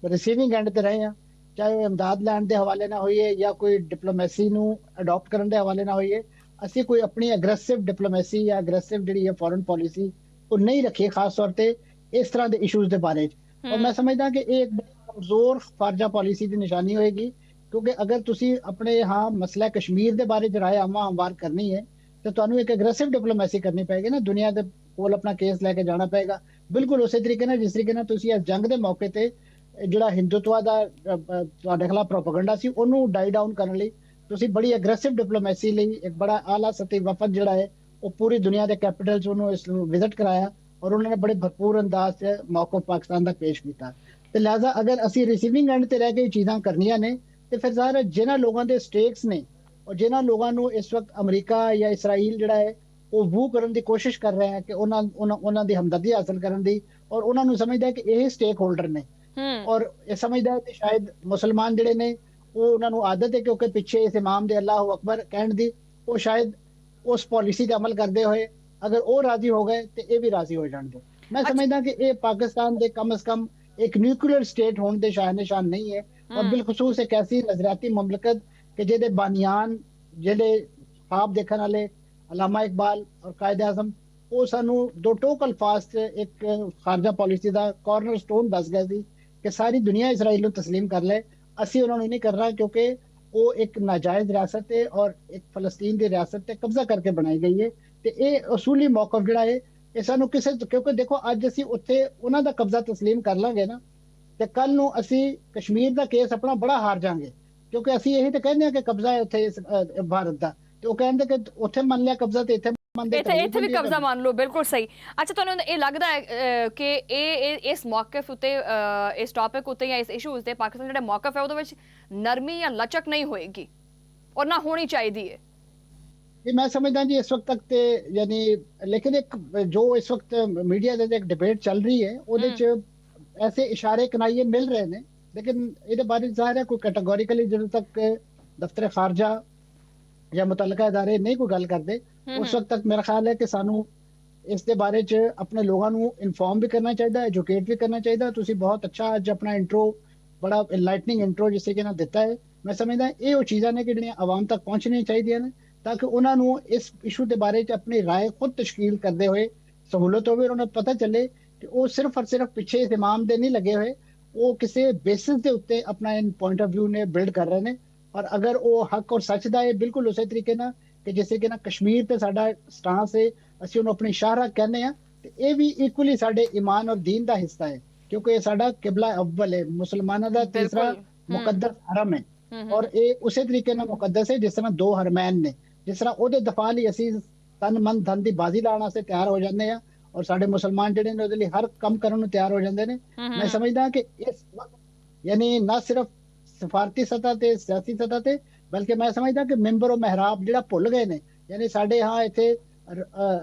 रिसीविंग एंड ते रहे हैं, चाहे वो इमदाद लैण के हवाले ना होइए या कोई डिप्लोमेसी नू अडॉप्ट करने के हवाले ना होइए, असी कोई अपनी एग्रेसिव डिप्लोमेसी या एग्रेसिव जी फॉरन पॉलिसी वो नहीं रखी, खास तौर पर इस तरह के इशूज़ के बारे। और मैं समझदा कि एक कमजोर खारजा पॉलिसी की निशानी होएगी, क्योंकि अगर तुसी अपने यहाँ मसला कश्मीर के बारे च राय आमा हमवार करनी है तो तुहानू एक एग्रेसिव डिप्लोमेसी करनी पएगी ना, दुनिया के कोल अपना केस लैके जाना पएगा। बिल्कुल उस तरीके जिस तरीके तुसी इस जंग के मौके ते जिहड़ा हिंदुत्व का तुहाडे खिलाफ प्रोपेगेंडा सी उहनू डाई डाउन करने लई तुसी बड़ी एग्रेसिव डिप्लोमेसी लई एक बड़ा आला सतही वफद जिहड़ा है वो पूरी दुनिया के कैपिटल्स उहनू इस विजिट कराया और उन्होंने बड़े भरपूर अंदाज से मौक़िफ़ पाकिस्तान का पेश किया। तो लिहाजा अगर असी रिसीविंग एंड से रह के चीज़ां करनियां ने तो फिर ज़ाहिर जिन्हां लोगों के स्टेक्स ने और जिन्हां लोगों को इस वक्त अमरीका या इसराइल जिहड़ा है वो वू करने की कोशिश कर रहे हैं कि उन्हां दी हमदर्दी हासिल करने दी, और उन्होंने समझदा है कि यही स्टेक होल्डर ने और ये समझदा है कि शायद मुसलमान जिहड़े ने वो उन्होंने आदत है क्योंकि पिछे इस इमाम दे अल्लाह अकबर कहने दी वो शायद उस पॉलिसी ते अमल करते हुए अगर वो राजी हो गए तो ये भी राजी हो जाएंगे। मैं समझदा कि ये पाकिस्तान के कम अज कम एक न्यूक्लियर स्टेट होने के शाह निशान नहीं है, और बिलखसूस एक ऐसी नजरियाती मुमलकत कि जिहदे बानियान जिहड़े ख्वाब देखने वाले अलामा इकबाल और कायद आजम वो सानू दो टोक अल्फाज से एक खारजा पॉलिसी का कॉर्नर स्टोन दस गए थे कि सारी दुनिया इसराइल को तस्लीम कर ले। असी उन्होंने नहीं करना क्योंकि ਉਹ ਇੱਕ ਨਾਜਾਇਜ਼ ਰਿਆਸਤ ਹੈ ਔਰ ਇੱਕ ਫਲਸਤੀਨ ਦੀ ਰਿਆਸਤ ਤੇ ਕਬਜ਼ਾ ਕਰਕੇ ਬਣਾਈ ਗਈ ਹੈ। ਤੇ ਇਹ ਅਸੂਲੀ ਮੌਕਫ ਜਿਹੜਾ ਹੈ ਇਹ ਸਾਨੂੰ ਕਿਸੇ, ਕਿਉਂਕਿ ਦੇਖੋ ਅੱਜ ਅਸੀਂ ਉੱਥੇ ਉਹਨਾਂ ਦਾ ਕਬਜ਼ਾ ਤਸਲੀਮ ਕਰ ਲਾਂਗੇ ਨਾ, ਤੇ ਕੱਲ ਨੂੰ ਅਸੀਂ ਕਸ਼ਮੀਰ ਦਾ ਕੇਸ ਆਪਣਾ ਬੜਾ ਹਾਰ ਜਾਾਂਗੇ, ਕਿਉਂਕਿ ਅਸੀਂ ਇਹੀ ਤਾਂ ਕਹਿੰਦੇ ਹਾਂ ਕਿ ਕਬਜ਼ਾ ਹੈ ਉੱਥੇ ਭਾਰਤ ਦਾ, ਤੇ ਉਹ ਕਹਿੰਦੇ ਕਿ ਉੱਥੇ ਮੰਨ ਲਿਆ ਕਬਜ਼ਾ ਤੇ ਇੱਥੇ ਇੱਥੇ ਵੀ ਕਬਜ਼ਾ ਮੰਨ ਲਓ। ਬਿਲਕੁਲ ਸਹੀ। ਅੱਛਾ, ਤੁਹਾਨੂੰ ਇਹ ਲੱਗਦਾ ਹੈ ਕਿ ਇਸ ਮੌਕਫ ਉੱਤੇ, ਇਸ ਟੌਪਿਕ ਉੱਤੇ ਜਾਂ ਇਸ ਇਸ਼ੂ ਉੱਤੇ ਪਾਕਿਸਤਾਨ ਜਿਹੜਾ ਮੌਕਫ ਹੈ ਉਹਦੇ ਵਿੱਚ ਨਰਮੀ ਜਾਂ ਲਚਕ ਨਹੀਂ ਹੋਏਗੀ ਔਰ ਨਾ ਹੋਣੀ ਚਾਹੀਦੀ ਹੈ? ਇਹ ਮੈਂ ਸਮਝਦਾ ਜੀ ਇਸ ਵਕਤ ਤੱਕ ਤੇ ਯਾਨੀ, ਲੇਕਿਨ ਇੱਕ ਜੋ ਇਸ ਵਕਤ ਮੀਡੀਆ ਦੇ ਇੱਕ ਡਿਬੇਟ ਚੱਲ ਰਹੀ ਹੈ ਉਹਦੇ ਚ ਐਸੇ ਇਸ਼ਾਰੇ ਕਨਾਈਏ ਮਿਲ ਰਹੇ ਨੇ, ਲੇਕਿਨ ਇਹਦੇ ਬਾਰੇ ਜ਼ਾਹਿਰ ਹੈ ਕੋਈ ਕੈਟਾਗੋਰੀਕਲੀ ਜਦੋਂ ਤੱਕ ਦਫ਼ਤਰ ਖਾਰਜਾ ਜਾਂ ਮੁਤਲਕਾ ਇਦਾਰੇ ਨਹੀਂ ਕੋਈ ਗੱਲ ਕਰਦੇ ਉਸ ਵਕਤ ਤੱਕ ਮੇਰਾ ਖਿਆਲ ਹੈ ਕਿ ਸਾਨੂੰ ਇਸ ਦੇ ਬਾਰੇ ਚ ਆਪਣੇ ਲੋਕਾਂ ਨੂੰ ਇਨਫੋਰਮ ਵੀ ਕਰਨਾ ਚਾਹੀਦਾ, ਐਜੂਕੇਟ ਵੀ ਕਰਨਾ ਚਾਹੀਦਾ। ਤੁਸੀਂ ਬਹੁਤ ਅੱਛਾ ਅੱਜ ਆਪਣਾ ਇੰਟਰੋ, ਬੜਾ ਇਨਲਾਈਟਨਿੰਗ ਇੰਟਰੋ ਜਿਸ ਤਰੀਕੇ ਨਾਲ ਦਿੱਤਾ ਹੈ। ਮੈਂ ਸਮਝਦਾ ਇਹ ਉਹ ਚੀਜ਼ਾਂ ਨੇ ਕਿ ਜਿਹੜੀਆਂ ਆਵਾਮ ਤੱਕ ਪਹੁੰਚਣੀਆਂ ਚਾਹੀਦੀਆਂ ਨੇ ਤਾਂ ਕਿ ਉਹਨਾਂ ਨੂੰ ਇਸ ਇਸ਼ੂ ਦੇ ਬਾਰੇ ਚ ਆਪਣੀ ਰਾਏ ਖੁਦ ਤਸ਼ਕੀਲ ਕਰਦੇ ਹੋਏ ਸਹੂਲਤ ਹੋਵੇ, ਉਹਨਾਂ ਨੂੰ ਪਤਾ ਚੱਲੇ ਕਿ ਉਹ ਸਿਰਫ ਔਰ ਸਿਰਫ ਪਿੱਛੇ ਇਸ ਇਮਾਮ ਦੇ ਨਹੀਂ ਲੱਗੇ ਹੋਏ, ਉਹ ਕਿਸੇ ਬੇਸਿਸ ਦੇ ਉੱਤੇ ਆਪਣਾ ਇਨ ਪੁਆਇੰਟ ਆਫ ਵਿਊ ਨੇ ਬਿਲਡ ਕਰ ਰਹੇ ਨੇ। ਔਰ ਅਗਰ ਉਹ ਹੱਕ ਔਰ ਸੱਚ ਦਾ ਹੈ ਬਿਲਕੁਲ ਉਸੇ ਤਰੀਕੇ ਨਾਲ ਕਿ ਜਿਸ ਤਰੀਕੇ ਨਾਲ ਕਸ਼ਮੀਰ ਤੇ ਸਾਡਾ ਸਟਾਂਸ ਹੈ, ਅਸੀਂ ਉਹਨੂੰ ਆਪਣੀ ਸ਼ਾਹਰਾਹ ਕਹਿੰਦੇ ਆ, ਤੇ ਇਹ ਵੀ ਇਕੁਅਲੀ ਸਾਡੇ ਈਮਾਨ ਔਰ ਦੀਨ ਦਾ ਹਿੱਸਾ ਹੈ, ਕਿਉਂਕਿ ਇਹ ਸਾਡਾ ਕਿਬਲਾ ਅਵਲ ਹੈ, ਮੁਸਲਮਾਨਾਂ ਦਾ ਤੀਸਰਾ ਮੁਕੱਦਸ ਹਰਮ ਹੈ ਔਰ ਇਹ ਉਸੇ ਤਰੀਕੇ ਨਾਲ ਮੁਕੱਦਸ ਹੈ ਜਿਸ ਤਰ੍ਹਾਂ ਦੋ ਹਰਮੈਨ ਨੇ, ਜਿਸ ਤਰ੍ਹਾਂ ਉਹਦੇ ਦਫਾ ਲਈ ਅਸੀਂ ਤਨ ਮਨ ਧਨ ਦੀ ਬਾਜ਼ੀ ਲਾਉਣ ਵਾਸਤੇ ਤਿਆਰ ਹੋ ਜਾਂਦੇ ਆ ਔਰ ਸਾਡੇ ਮੁਸਲਮਾਨ ਜਿਹੜੇ ਨੇ ਉਹਦੇ ਲਈ ਹਰ ਕੰਮ ਕਰਨ ਨੂੰ ਤਿਆਰ ਹੋ ਜਾਂਦੇ ਨੇ। ਮੈਂ ਸਮਝਦਾ ਕਿ ਇਸ ਵਕਤ ਯਾਨੀ ਨਾ ਸਿਰਫ ਸਫਾਰਤੀ ਸਤਹ ਤੇ ਸਿਆਸੀ ਸਤਹ ਤੇ, ਬਲਕਿ ਮੈਂ ਸਮਝਦਾ ਕਿ ਮੈਂਬਰ ਉਹ ਮਹਿਰਾਬ ਜਿਹੜਾ ਭੁੱਲ ਗਏ ਨੇ। ਯਾਨੀ ਸਾਡੇ ਹਾਂ ਇੱਥੇ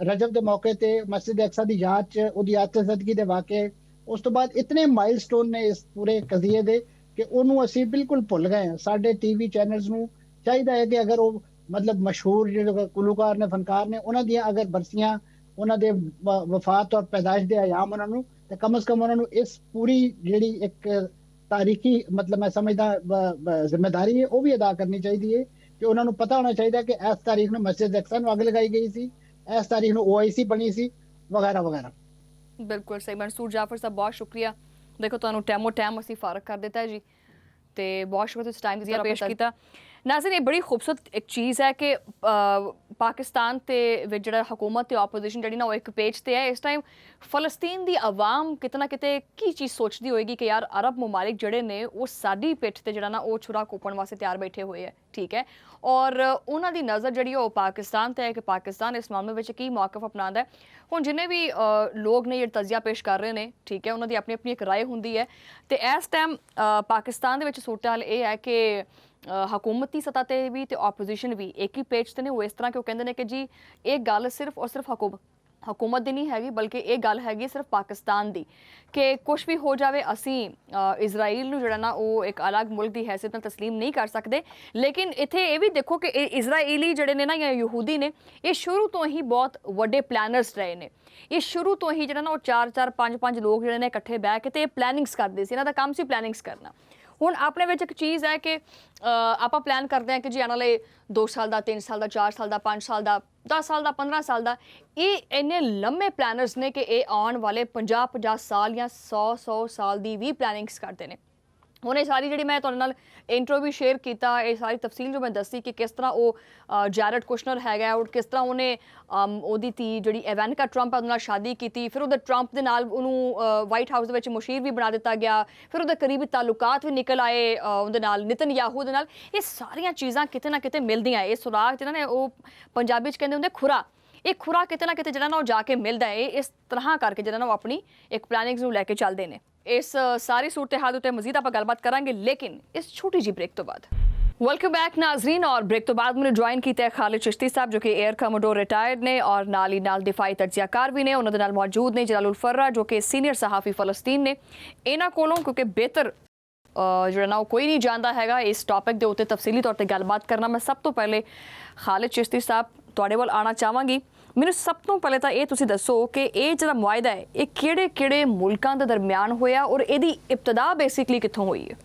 ਰਜਬ ਦੇ ਮੌਕੇ ਤੇ ਮਸਜਿਦ ਅਕਸਾ ਦੀ ਯਾਦ ਚ ਉਹਦੀ ਆਤਸ਼ਜ਼ਦਗੀ ਦੇ ਵਾਕਿਏ, ਉਸ ਤੋਂ ਬਾਅਦ ਇਤਨੇ ਮਾਈਲਸਟੋਨ ਨੇ ਇਸ ਪੂਰੇ ਕਜ਼ੀਏ ਦੇ ਕਿ ਉਹਨੂੰ ਅਸੀਂ ਬਿਲਕੁਲ ਭੁੱਲ ਗਏ ਹਾਂ। ਸਾਡੇ ਟੀਵੀ ਚੈਨਲਸ ਨੂੰ ਚਾਹੀਦਾ ਹੈ ਕਿ ਅਗਰ ਉਹ ਮਤਲਬ ਮਸ਼ਹੂਰ ਜਿਹੜੇ ਗੁਲੂਕਾਰ ਨੇ, ਫਨਕਾਰ ਨੇ, ਉਹਨਾਂ ਦੀਆਂ ਅਗਰ ਬਰਸੀਆਂ, ਉਹਨਾਂ ਦੇ ਵਫਾਤ ਔਰ ਪੈਦਾਇਸ਼ ਦੇ ਅਯਾਮ ਉਹਨਾਂ ਨੂੰ, ਤੇ ਕਮ ਸੇ ਕਮ ਉਹਨਾਂ ਨੂੰ ਇਸ ਪੂਰੀ ਜਿਹੜੀ ਇੱਕ ਤਾਰੀਖੀ ਮਤਲਬ ਮੈਂ ਸਮਝਦਾ ਜ਼ਿੰਮੇਦਾਰੀ ਹੈ ਉਹ ਵੀ ਅਦਾ ਕਰਨੀ ਚਾਹੀਦੀ ਹੈ ਕਿ ਉਹਨਾਂ ਨੂੰ ਪਤਾ ਹੋਣਾ ਚਾਹੀਦਾ ਕਿ ਇਸ ਤਾਰੀਖ ਨੂੰ ਮਸਜਿਦ ਅਕਸਾ ਨੂੰ ਅੱਗ ਲਗਾਈ ਗਈ ਸੀ, ਇਸ ਤਾਰੀਖ ਨੂੰ OIC ਬਣੀ ਸੀ, ਵਗੈਰਾ ਵਗੈਰਾ। ਬਿਲਕੁਲ ਸਹੀ। ਮਨਸੂਰ ਜਾਫਰ ਸਾਹਿਬ ਬਹੁਤ ਸ਼ੁਕਰੀਆ। ਦੇਖੋ ਤੁਹਾਨੂੰ ਟਾਈਮ ਅਸੀਂ ਫਾਰਗ ਕਰ ਦਿੱਤਾ ਹੈ ਜੀ, ਤੇ ਬਹੁਤ ਸ਼ੁਕਰੀਆ ਤੁਸੀਂ ਟਾਈਮ ਦਿੱਤਾ, ਪੇਸ਼ ਕੀਤਾ। ਨਾਜ਼ਰੀਨ, ਇਹ ਬੜੀ ਖੂਬਸੂਰਤ ਇੱਕ ਚੀਜ਼ ਹੈ ਕਿ ਪਾਕਿਸਤਾਨ ਤੇ ਵਿੱਚ ਜਿਹੜਾ ਹਕੂਮਤ ਤੇ ਆਪੋਜੀਸ਼ਨ ਜਿਹੜੀ ਨਾ ਉਹ ਇੱਕ ਪੇਜ ਤੇ ਹੈ। ਇਸ ਟਾਈਮ ਫਲਸਤੀਨ ਦੀ ਆਵਾਮ ਕਿਤੇ ਨਾ ਕਿਤੇ ਕੀ ਚੀਜ਼ ਸੋਚਦੀ ਹੋਏਗੀ ਕਿ ਯਾਰ ਅਰਬ ਮਮਾਲਿਕ ਜਿਹੜੇ ਨੇ ਉਹ ਸਾਡੀ ਪਿੱਠ ਤੇ ਜਿਹੜਾ ਨਾ ਉਹ ਛੁਰਾ ਕੋਪਣ ਵਾਸਤੇ ਤਿਆਰ ਬੈਠੇ ਹੋਏ ਹੈ, ਠੀਕ ਹੈ, ਔਰ ਉਹਨਾਂ ਦੀ ਨਜ਼ਰ ਜਿਹੜੀ ਉਹ ਪਾਕਿਸਤਾਨ ਤੇ ਹੈ ਕਿ ਪਾਕਿਸਤਾਨ ਇਸ ਮਾਮਲੇ ਵਿੱਚ ਕੀ ਮੌਕਫ ਅਪਣਾਉਂਦਾ ਹੈ। ਹੁਣ ਜਿੰਨੇ ਵੀ ਲੋਕ ਨੇ ਇਹ ਤਜ਼ੀਆ ਪੇਸ਼ ਕਰ ਰਹੇ ਨੇ, ਠੀਕ ਹੈ, ਉਹਨਾਂ ਦੀ ਆਪਣੀ ਆਪਣੀ ਇੱਕ ਰਾਏ ਹੁੰਦੀ ਹੈ, ਤੇ ਇਸ ਟਾਈਮ ਪਾਕਿਸਤਾਨ ਦੇ ਵਿੱਚ ਸੂਰਤ ਹਾਲ ਇਹ ਹੈ ਕਿ ਹਕੂਮਤੀ ਸਤਹ ਤੇ ਵੀ ਤੇ ਆਪੋਜੀਸ਼ਨ ਵੀ ਇੱਕ ਹੀ ਪੇਜ ਤੇ ਨੇ। ਉਹ ਇਸ ਤਰ੍ਹਾਂ ਕਿਉਂ ਕਹਿੰਦੇ ਨੇ ਕਿ ਜੀ ਇਹ ਗੱਲ ਸਿਰਫ ਔਰ ਸਿਰਫ ਹਕੂਮਤ ਦੀ ਨਹੀਂ ਹੈਗੀ, ਬਲਕਿ ਇਹ ਗੱਲ ਹੈਗੀ ਸਿਰਫ ਪਾਕਿਸਤਾਨ ਦੀ, ਕਿ ਕੁਝ ਵੀ ਹੋ ਜਾਵੇ ਅਸੀਂ ਇਜ਼ਰਾਈਲ ਨੂੰ ਜਿਹੜਾ ਨਾ ਉਹ ਇੱਕ ਅਲੱਗ ਮੁਲਕ ਦੀ ਹੈਸੀਅਤ ਨਾਲ ਤਸਲੀਮ ਨਹੀਂ ਕਰ ਸਕਦੇ। ਲੇਕਿਨ ਇੱਥੇ ਇਹ ਵੀ ਦੇਖੋ ਕਿ ਇਜ਼ਰਾਈਲੀ ਜਿਹੜੇ ਨੇ ਨਾ ਜਾਂ ਯਹੂਦੀ ਨੇ, ਇਹ ਸ਼ੁਰੂ ਤੋਂ ਹੀ ਬਹੁਤ ਵੱਡੇ ਪਲੈਨਰਸ ਰਹੇ ਨੇ। ਇਹ ਸ਼ੁਰੂ ਤੋਂ ਹੀ ਜਿਹੜਾ ਨਾ ਉਹ 4-4 5-5 ਲੋਕ ਜਿਹੜੇ ਨੇ ਇਕੱਠੇ ਬਹਿ ਕੇ ਤੇ ਪਲੈਨਿੰਗਸ ਕਰਦੇ ਸੀ। ਇਹਨਾਂ ਦਾ ਕੰਮ ਸੀ ਪਲੈਨਿੰਗਸ ਕਰਨਾ। ਹੁਣ ਆਪਣੇ ਵਿੱਚ ਇੱਕ ਚੀਜ਼ ਹੈ ਕਿ ਆਪਾਂ ਪਲਾਨ ਕਰਦੇ ਹਾਂ ਕਿ ਜੀ ਇਹਨਾਂ ਲਈ 2 ਸਾਲ ਦਾ, 3 ਸਾਲ ਦਾ, 4 ਸਾਲ ਦਾ, 5 ਸਾਲ ਦਾ, 10 ਸਾਲ ਦਾ, 15 ਸਾਲ ਦਾ। ਇਹ ਇੰਨੇ ਲੰਮੇ ਪਲੈਨਰਸ ਨੇ ਕਿ ਇਹ ਆਉਣ ਵਾਲੇ 50-50 ਸਾਲ ਜਾਂ 100-100 ਸਾਲ ਦੀ ਵੀ ਪਲੈਨਿੰਗਸ ਕਰਦੇ ਨੇ। ਹੁਣ ਇਹ ਸਾਰੀ ਜਿਹੜੀ ਮੈਂ ਤੁਹਾਡੇ ਨਾਲ ਇੰਟਰੋ ਵੀ ਸ਼ੇਅਰ ਕੀਤਾ, ਇਹ ਸਾਰੀ ਤਫਸੀਲ ਜੋ ਮੈਂ ਦੱਸੀ ਕਿ ਕਿਸ ਤਰ੍ਹਾਂ ਉਹ ਜੈਰਡ ਕੁਸ਼ਨਰ ਹੈਗਾ ਔਰ ਕਿਸ ਤਰ੍ਹਾਂ ਉਹਨੇ ਉਹਦੀ ਧੀ ਜਿਹੜੀ ਇਵਾਨਕਾ ਟਰੰਪ ਹੈ ਉਹਦੇ ਨਾਲ ਸ਼ਾਦੀ ਕੀਤੀ, ਫਿਰ ਉਹਦੇ ਟਰੰਪ ਦੇ ਨਾਲ ਉਹਨੂੰ ਵਾਈਟ ਹਾਊਸ ਦੇ ਵਿੱਚ ਮੁਸ਼ੀਰ ਵੀ ਬਣਾ ਦਿੱਤਾ ਗਿਆ, ਫਿਰ ਉਹਦੇ ਕਰੀਬੀ ਤਾਲੁਕਾਤ ਵੀ ਨਿਕਲ ਆਏ ਉਹਦੇ ਨਾਲ, ਨਿਤਨਯਾਹੂ ਦੇ ਨਾਲ। ਇਹ ਸਾਰੀਆਂ ਚੀਜ਼ਾਂ ਕਿਤੇ ਨਾ ਕਿਤੇ ਮਿਲਦੀਆਂ। ਇਹ ਸੁਰਾਗ ਜਿਹੜਾ ਨੇ ਉਹ ਪੰਜਾਬੀ 'ਚ ਕਹਿੰਦੇ ਹੁੰਦੇ ਖੁਰਾ, ਇਹ ਖੁਰਾ ਕਿਤੇ ਨਾ ਕਿਤੇ ਜਿਹੜਾ ਨਾ ਉਹ ਜਾ ਕੇ ਮਿਲਦਾ ਹੈ। ਇਸ ਤਰ੍ਹਾਂ ਕਰਕੇ ਜਿਹੜਾ ਨਾ ਉਹ ਆਪਣੀ ਇੱਕ ਪਲੈਨਿੰਗਸ ਨੂੰ ਲੈ ਕੇ ਚੱਲਦੇ ਨੇ। ਇਸ ਸਾਰੀ ਸੂਰਤ ਹਾਲ ਉੱਤੇ ਮਜ਼ੀਦ ਆਪਾਂ ਗੱਲਬਾਤ ਕਰਾਂਗੇ, ਲੇਕਿਨ ਇਸ ਛੋਟੀ ਜਿਹੀ ਬ੍ਰੇਕ ਤੋਂ ਬਾਅਦ। ਵੈਲਕਮ बैक नाजरीन। और ब्रेक तो बाद मैंने ज्वाइन किया खालिद चिश्ती साहब जो कि एयर कमोडोर रिटायर्ड ने और नाल ही नाल दिफाई तजियाकार भी ने। उन्होंने नाल मौजूद ने जलालुल फर्रा जो कि सीनियर सहाफ़ी फ़लस्तीन ने। इन्हां कोलों क्योंकि बेहतर ਜਿਹੜਾ ਨਾ ਉਹ ਕੋਈ ਨਹੀਂ ਜਾਣਦਾ ਹੈਗਾ ਇਸ ਟੌਪਿਕ ਦੇ ਉੱਤੇ ਤਫਸੀਲੀ ਤੌਰ ਤੇ ਗੱਲਬਾਤ ਕਰਨਾ। ਮੈਂ ਸਭ ਤੋਂ ਪਹਿਲੇ ਖਾਲਿਦ ਚਿਸ਼ਤੀ ਸਾਹਿਬ ਤੁਹਾਡੇ ਵੱਲ ਆਉਣਾ ਚਾਹਾਂਗੀ। ਮੈਨੂੰ ਸਭ ਤੋਂ ਪਹਿਲੇ ਤਾਂ ਇਹ ਤੁਸੀਂ ਦੱਸੋ ਕਿ ਇਹ ਜਿਹੜਾ ਮੁਆਇਦਾ ਹੈ ਇਹ ਕਿਹੜੇ ਮੁਲਕਾਂ ਦੇ ਦਰਮਿਆਨ ਹੋਇਆ ਔਰ ਇਹਦੀ ਇਬਤਦਾ ਬੇਸਿਕਲੀ ਕਿੱਥੋਂ ਹੋਈ ਹੈ?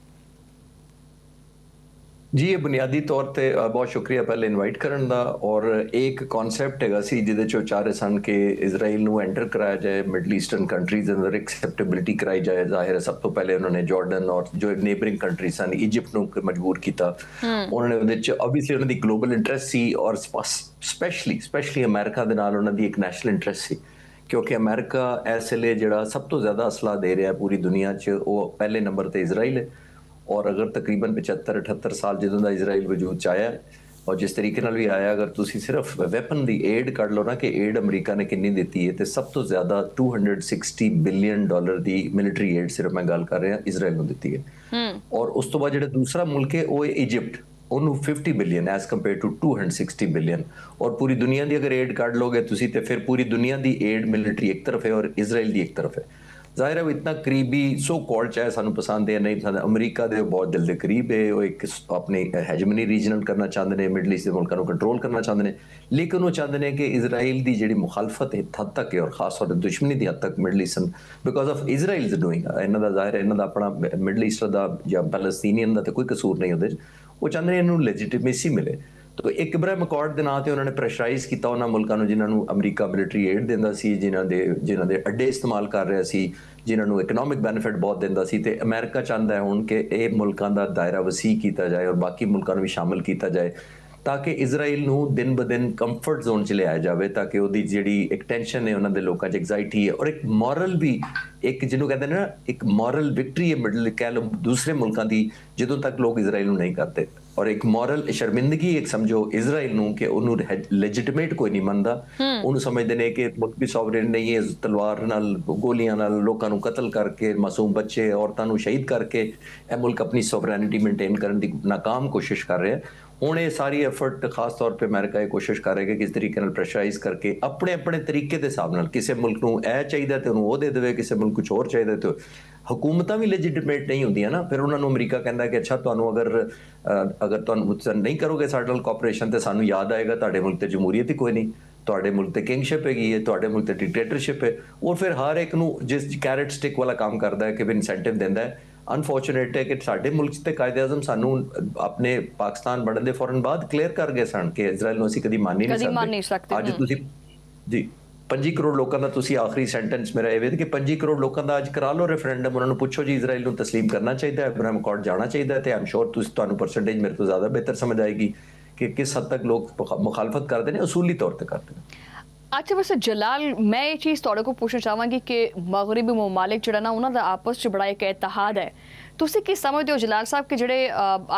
ਜੀ ਇਹ ਬੁਨਿਆਦੀ ਤੌਰ ਤੇ ਬਹੁਤ ਸ਼ੁਕਰੀਆ ਪਹਿਲੇ ਇਨਵਾਈਟ ਕਰਨ ਦਾ। ਔਰ ਇੱਕ ਕਨਸੈਪਟ ਹੈਗਾ ਸੀ ਜਿਹਦੇ ਚੋਂ ਚਾਰੇ ਸਨ ਕਿ ਇਜ਼ਰਾਈਲ ਨੂੰ ਐਂਟਰ ਕਰਾਇਆ ਜਾਏ, ਮਿਡਲ ਈਸਟਰਨ ਕੰਟਰੀਜ਼ ਦੇ ਅੰਦਰ ਐਕਸੈਪਟੇਬਿਲਿਟੀ ਕਰਾਈ ਜਾਏ। ਜ਼ਾਹਿਰ ਹੈ ਸਭ ਤੋਂ ਪਹਿਲੇ ਉਹਨਾਂ ਨੇ ਜਾਰਡਨ ਔਰ ਜੋ ਨੇਬਰਿੰਗ ਕੰਟਰੀ ਸਨ ਇਜਿਪਟ ਨੂੰ ਮਜਬੂਰ ਕੀਤਾ। ਉਹਨਾਂ ਨੇ ਉਹਦੇ ਚ ਆਬਵੀਅਸਲੀ ਉਹਨਾਂ ਦੀ ਗਲੋਬਲ ਇੰਟਰਸਟ ਸੀ ਔਰ ਸਪੈਸ਼ਲੀ ਅਮਰੀਕਾ ਦੇ ਨਾਲ ਉਹਨਾਂ ਦੀ ਇੱਕ ਨੈਸ਼ਨਲ ਇੰਟਰਸਟ ਸੀ, ਕਿਉਂਕਿ ਅਮਰੀਕਾ ਇਸ ਵੇਲੇ ਜਿਹੜਾ ਸਭ ਤੋਂ ਜ਼ਿਆਦਾ ਅਸਲਾ ਦੇ ਰਿਹਾ ਪੂਰੀ ਦੁਨੀਆ 'ਚ ਉਹ ਪਹਿਲੇ ਨੰਬਰ ਤੇ ਇਜ਼ਰਾਈਲ ਹੈ। ਔਰ ਅਗਰ ਤਕਰੀਬਨ 75-78 ਸਾਲ ਜਦੋਂ ਦਾ ਇਜ਼ਰਾਈਲ ਵਜੂਦ 'ਚ ਆਇਆ ਔਰ ਜਿਸ ਤਰੀਕੇ ਨਾਲ ਵੀ ਆਇਆ, ਅਗਰ ਤੁਸੀਂ ਸਿਰਫ ਵੈਪਨ ਦੀ ਏਡ ਕੱਢ ਲਓ ਨਾ ਕਿ ਏਡ ਅਮਰੀਕਾ ਨੇ ਕਿੰਨੀ ਦਿੱਤੀ ਹੈ, ਤੇ ਸਭ ਤੋਂ ਜ਼ਿਆਦਾ $260 ਬਿਲੀਅਨ ਦੀ ਮਿਲਟਰੀ ਏਡ ਸਿਰਫ ਮੈਂ ਗੱਲ ਕਰ ਰਿਹਾ ਇਜ਼ਰਾਈਲ ਨੂੰ ਦਿੱਤੀ ਹੈ। ਔਰ ਉਸ ਤੋਂ ਬਾਅਦ ਜਿਹੜਾ ਦੂਸਰਾ ਮੁਲਕ ਹੈ ਉਹ ਹੈ ਇਜਿਪਟ, ਉਹਨੂੰ 50 billion as compare to 260 billion. ਔਰ ਪੂਰੀ ਦੁਨੀਆ ਦੀ ਅਗਰ ਏਡ ਕੱਢ ਲੋਗੇ ਤੁਸੀਂ ਤੇ ਫਿਰ ਪੂਰੀ ਦੁਨੀਆ ਦੀ ਏਡ ਮਿਲਟਰੀ ਇੱਕ ਤਰਫ ਹੈ ਔਰ ਇਜ਼ਰਾਈਲ ਦੀ ਇੱਕ ਤਰਫ ਹੈ। ਜ਼ਾਹਿਰ ਹੈ ਉਹ ਇਤਨਾ ਕਰੀਬੀ ਸੋ ਕਾਲਡ ਚਾਹੇ ਸਾਨੂੰ ਪਸੰਦ ਹੈ ਨਹੀਂ ਪਸੰਦ, ਅਮਰੀਕਾ ਦੇ ਬਹੁਤ ਦਿਲ ਦੇ ਕਰੀਬ ਹੈ। ਉਹ ਇੱਕ ਆਪਣੀ ਹੈਜਮਨੀ ਰੀਜਨਲ ਕਰਨਾ ਚਾਹੁੰਦੇ ਨੇ, ਮਿਡਲ ਈਸਟ ਦੇ ਮੁਲਕਾਂ ਨੂੰ ਕੰਟਰੋਲ ਕਰਨਾ ਚਾਹੁੰਦੇ ਨੇ, ਲੇਕਿਨ ਉਹ ਚਾਹੁੰਦੇ ਨੇ ਕਿ ਇਜ਼ਰਾਈਲ ਦੀ ਜਿਹੜੀ ਮੁਖਾਲਫਤ ਹੈ ਹੱਦ ਤੱਕ ਹੈ ਔਰ ਖਾਸ ਤੌਰ ਤੇ ਦੁਸ਼ਮਣੀ ਦੀ ਹੱਦ ਤੱਕ middle Easton because of Israel is doing. ਇਹਨਾਂ ਦਾ ਜ਼ਾਹਿਰ ਹੈ ਇਹਨਾਂ ਦਾ ਆਪਣਾ ਮਿਡਲ ਈਸਟ ਦਾ ਜਾਂ ਪੈਲਸਤੀਨੀਅਨ ਦਾ ਤੇ ਕੋਈ ਕਸੂਰ ਨਹੀਂ ਉਹਦੇ 'ਚ। ਉਹ ਚਾਹੁੰਦੇ ਨੇ ਇਹਨੂੰ ਲੈਜੀਟੀਮੇਸੀ ਮਿਲੇ। ਤੋ ਇੱਕ ਇਬਰਾਹਿਮ ਅਕੋਰਡ ਦੇ ਨਾਂ ਤੇ ਉਹਨਾਂ ਨੇ ਪ੍ਰੈਸ਼ਰਾਈਜ਼ ਕੀਤਾ ਉਹਨਾਂ ਮੁਲਕਾਂ ਨੂੰ ਜਿਨ੍ਹਾਂ ਨੂੰ ਅਮਰੀਕਾ ਮਿਲਟਰੀ ਏਡ ਦਿੰਦਾ ਸੀ, ਜਿਨ੍ਹਾਂ ਦੇ ਅੱਡੇ ਇਸਤੇਮਾਲ ਕਰ ਰਿਹਾ ਸੀ, ਜਿਨ੍ਹਾਂ ਨੂੰ ਇਕਨੋਮਿਕ ਬੈਨੀਫਿਟ ਬਹੁਤ ਦਿੰਦਾ ਸੀ। ਤੇ ਅਮਰੀਕਾ ਚਾਹੁੰਦਾ ਹੈ ਹੁਣ ਕਿ ਇਹ ਮੁਲਕਾਂ ਦਾ ਦਾਇਰਾ ਵਸੀ ਕੀਤਾ ਜਾਏ ਔਰ ਬਾਕੀ ਮੁਲਕਾਂ ਨੂੰ ਵੀ ਸ਼ਾਮਲ ਕੀਤਾ ਜਾਏ ਤਾਂ ਕਿ ਇਜ਼ਰਾਈਲ ਨੂੰ ਦਿਨ ਬ ਦਿਨ ਕੰਫਰਟ ਜ਼ੋਨ 'ਚ ਲਿਆਇਆ ਜਾਵੇ, ਤਾਂ ਕਿ ਉਹਦੀ ਜਿਹੜੀ ਇੱਕ ਟੈਨਸ਼ਨ ਹੈ ਉਹਨਾਂ ਦੇ ਲੋਕਾਂ 'ਚ ਐਗਜ਼ਾਈਟੀ ਹੈ ਔਰ ਇੱਕ ਮੋਰਲ ਵੀ ਇੱਕ ਜਿਹਨੂੰ ਕਹਿੰਦੇ ਨੇ ਨਾ ਇੱਕ ਮੋਰਲ ਵਿਕਟਰੀ ਹੈ ਮਿਡਲ ਕਹਿ ਲਓ ਦੂਸਰੇ ਮੁਲਕਾਂ ਦੀ ਜਦੋਂ ਤੱਕ ਲੋਕ ਇਜ਼ਰਾਈਲ ਨੂੰ ਨਹੀਂ ਕਰਦੇ। ਔਰ ਇੱਕ ਮੋਰਲ ਸ਼ਰਮਿੰਦਗੀ ਇੱਕ ਸਮਝੋ ਇਜ਼ਰਾਈਲ ਨੂੰ ਕਿ ਉਹਨੂੰ ਲੈਜਿਟੀਮੇਟ ਕੋਈ ਨਹੀਂ ਮੰਨਦਾ, ਉਹਨੂੰ ਸਮਝਦੇ ਨੇ ਕਿ ਮੁਲਕ ਵੀ ਸੋਵਰਨ ਨਹੀਂ ਹੈ, ਤਲਵਾਰ ਨਾਲ ਗੋਲੀਆਂ ਨਾਲ ਲੋਕਾਂ ਨੂੰ ਕਤਲ ਕਰਕੇ ਮਾਸੂਮ ਬੱਚੇ ਔਰਤਾਂ ਨੂੰ ਸ਼ਹੀਦ ਕਰਕੇ ਇਹ ਮੁਲਕ ਆਪਣੀ ਸੋਵਰੈਨਿਟੀ ਮੇਨਟੇਨ ਕਰਨ ਦੀ ਨਾਕਾਮ ਕੋਸ਼ਿਸ਼ ਕਰ ਰਿਹਾ। ਹੁਣ ਇਹ ਸਾਰੀ ਐਫਰਟ ਖਾਸ ਤੌਰ ਤੇ ਅਮਰੀਕਾ ਇਹ ਕੋਸ਼ਿਸ਼ ਕਰ ਰਿਹਾ ਕਿ ਕਿਸ ਤਰੀਕੇ ਨਾਲ ਪ੍ਰੈਸ਼ਰਾਈਜ਼ ਕਰਕੇ ਆਪਣੇ ਆਪਣੇ ਤਰੀਕੇ ਦੇ ਹਿਸਾਬ ਨਾਲ ਕਿਸੇ ਮੁਲਕ ਨੂੰ ਇਹ ਚਾਹੀਦਾ ਤੇ ਉਹਨੂੰ ਉਹ ਦੇ ਦੇਵੇ, ਕਿਸੇ ਮੁਲਕ ਕੁਝ ਹੋਰ ਚਾਹੀਦਾ ਤੇ ਹਕੂਮਤਾਂ ਵੀ ਲੈਜਿਟੀਮੇਟ ਨਹੀਂ ਹੁੰਦੀਆਂ ਨਾ। ਫਿਰ ਉਹਨਾਂ ਨੂੰ ਅਮਰੀਕਾ ਕਹਿੰਦਾ ਕਿ ਅੱਛਾ ਤੁਹਾਨੂੰ ਅਗਰ ਤੁਹਾਨੂੰ ਨਹੀਂ ਕਰੋਗੇ ਸਾਡੇ ਨਾਲ ਕੋਆਪਰੇਸ਼ਨ ਤੇ ਸਾਨੂੰ ਯਾਦ ਆਏਗਾ ਤੁਹਾਡੇ ਮੁਲਕ ਤੇ ਜਮਹੂਰੀਅਤ ਹੀ ਕੋਈ ਨਹੀਂ, ਤੁਹਾਡੇ ਮੁਲਕ ਤੇ ਕਿੰਗਸ਼ਿਪ ਹੈਗੀ ਹੈ, ਤੁਹਾਡੇ ਮੁਲਕ ਤੇ ਡਿਕਟੇਟਰਸ਼ਿਪ ਹੈ। ਔਰ ਫਿਰ ਹਰ ਇੱਕ ਨੂੰ ਜਿਸ ਕੈਰਟ ਸਟਿਕ ਵਾਲਾ ਕੰਮ ਕਰਦਾ ਹੈ ਕਿ ਵੀ ਇਨਸੈਂਟਿਵ ਦਿੰਦਾ ਹੈ। ਅਨਫੋਰਚੂਨੇਟ ਹੈ ਕਿ ਸਾਡੇ ਮੁਲਕ 'ਚ ਤੇ ਕਾਇਦੇ ਆਜ਼ਮ ਸਾਨੂੰ ਆਪਣੇ ਪਾਕਿਸਤਾਨ ਬਣਨ ਦੇ ਫੌਰਨ ਬਾਅਦ ਕਲੀਅਰ ਕਰ ਗਏ ਸਨ ਕਿ ਇਜ਼ਰਾਈਲ ਨੂੰ ਅਸੀਂ ਕਦੀ ਮੰਨ ਹੀ ਨਹੀਂ ਸਕਦੇ। ਅੱਜ ਤੁਸੀਂ ਜੀ 25 ਕਰੋੜ ਲੋਕਾਂ ਦਾ ਤੁਸੀਂ ਆਖਰੀ ਸੈਂਟੈਂਸ ਮੇਰਾ ਇਹ ਵੇ ਕਿ 25 ਕਰੋੜ ਲੋਕਾਂ ਦਾ ਅੱਜ ਕਰਾ ਲਓ ਰੈਫਰੈਂਡਮ, ਉਹਨਾਂ ਨੂੰ ਪੁੱਛੋ ਜੀ ਇਜ਼ਰਾਈਲ ਨੂੰ ਤਸਲੀਮ ਕਰਨਾ ਚਾਹੀਦਾ ਹੈ, ਇਬਰਾਹਿਮ ਅਕੋਰਡ ਜਾਣਾ ਚਾਹੀਦਾ ਹੈ, ਤੇ ਆਮ ਸ਼ੋਰ ਤੁਹਾਨੂੰ ਪਰਸੈਂਟੇਜ ਮੇਰੇ ਤੋਂ ਜ਼ਿਆਦਾ ਬਿਹਤਰ ਸਮਝ ਆਏਗੀ ਕਿ ਕਿਸ ਹੱਦ ਤੱਕ ਲੋਕ ਮੁਖਾਲਫਤ ਕਰਦੇ ਨੇ, ਅਸੂਲੀ ਤੌਰ ਤੇ ਕਰਦੇ ਨੇ। ਅੱਛਾ ਵੈਸੇ ਜਲਾਲ ਮੈਂ ਇਹ ਚੀਜ਼ ਤੁਹਾਡੇ ਕੋਲ ਪੁੱਛਣਾ ਚਾਹਾਂਗੀ ਕਿ ਮਗਰਬੀ ਮਮਾਲਿਕ ਜਿਹੜਾ ਨਾ ਉਹਨਾਂ ਦਾ ਆਪਸ 'ਚ ਬੜਾ ਇੱਕ ਇਤਿਹਾਦ ਹੈ, ਤੁਸੀਂ ਕੀ ਸਮਝਦੇ ਹੋ ਜਲਾਲ ਸਾਹਿਬ ਕਿ ਜਿਹੜੇ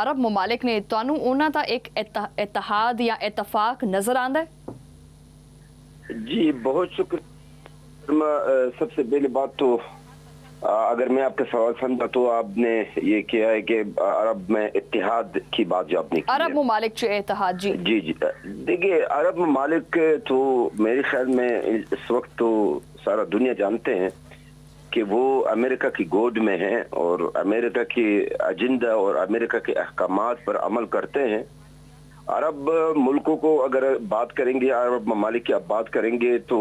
ਅਰਬ ਮਮਾਲਿਕ ਨੇ ਤੁਹਾਨੂੰ ਉਹਨਾਂ ਦਾ ਇੱਕ ਇਤਿਹਾਦ ਜਾਂ ਇਤਫਾਕ ਨਜ਼ਰ ਆਉਂਦਾ है? जी बहुत शुक्रिया। सबसे पहली बात तो अगर मैं आपका सवाल समझा तो आपने ये किया है कि अरब में इत्तेहाद की बात जो आपने की अरब ममालिक से इत्तेहाद। जी जी जी देखिए अरब ममालिक तो मेरे ख्याल में इस वक्त तो सारा दुनिया जानते हैं कि वो अमेरिका की गोद में हैं और अमेरिका की एजेंडा और अमेरिका के अहकामात पर अमल करते हैं। अरब मुल्कों को अगर बात करेंगे, अरब ममालिक की आप बात करेंगे तो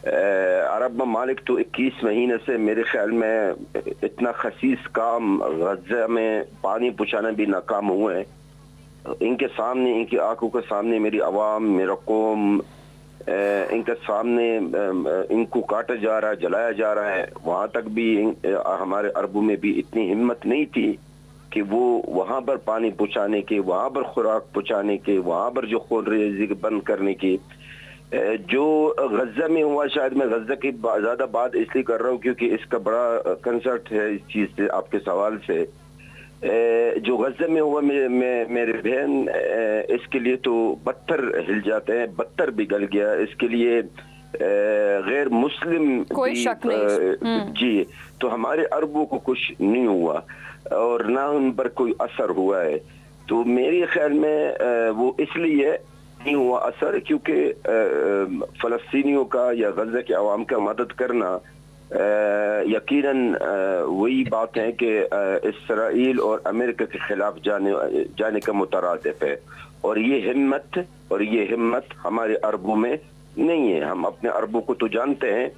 अरब ममालिक तो 21 महीने से मेरे ख्याल में इतना खसीस काम गज़ा में पानी पहुँचाना भी नाकाम हुए हैं। इनके सामने, इनकी आंखों के सामने मेरी आवाम, मेरा कौम, इनके सामने इनको काटा जा रहा है, जलाया जा रहा है। वहाँ तक भी हमारे अरबों में भी इतनी हिम्मत नहीं थी कि वो वहाँ पर पानी पहुँचाने के, वहाँ पर खुराक पहुँचाने के, वहाँ पर जो खून रेज़ी बंद करने की जो गज़ा में हुआ। शायद मैं गज़ा की ज़्यादा बात इसलिए कर रहा हूँ क्योंकि इसका बड़ा कंसर्ट है इस चीज़ से, आपके सवाल से। जो गज़ा में हुआ मेरे बहन, इसके लिए तो बदतर हिल जाते हैं, बदतर बिगल गया। इसके लिए गैर मुस्लिम कोई शक नहीं जी, तो हमारे अरबों को कुछ नहीं हुआ और ना उन पर कोई असर हुआ है। तो मेरे ख्याल में वो इसलिए नहीं हुआ असर क्योंकि फ़लस्तीनियों का या गज़ा के अवाम का मदद करना यकीनन वही बात है कि इसराइल और अमेरिका के खिलाफ जाने का मुतरादिफ है। और ये हिम्मत हमारे अरबों में नहीं है। हम अपने अरबों को तो जानते हैं,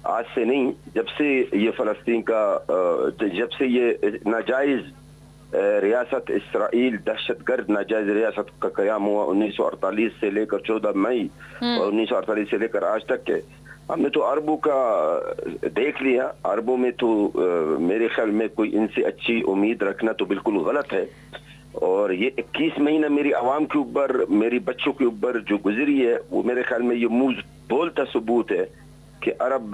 आज से नहीं, जब से ये फ़लस्तीन का जब से ये नाजायज़ रियासत इसराइल दहशत गर्द नाजायज रियासत का क़याम हुआ 1948 से लेकर 14 मई और 1948 से लेकर आज तक के, हमने तो अरबों का देख लिया। अरबों में तो मेरे ख्याल में कोई इनसे अच्छी उम्मीद रखना तो बिल्कुल गलत है। और ये 21 महीना मेरी आवाम के ऊपर, मेरी बच्चों के ऊपर जो गुजरी है, वो मेरे ख्याल में ये मुंह बोलता सबूत है कि अरब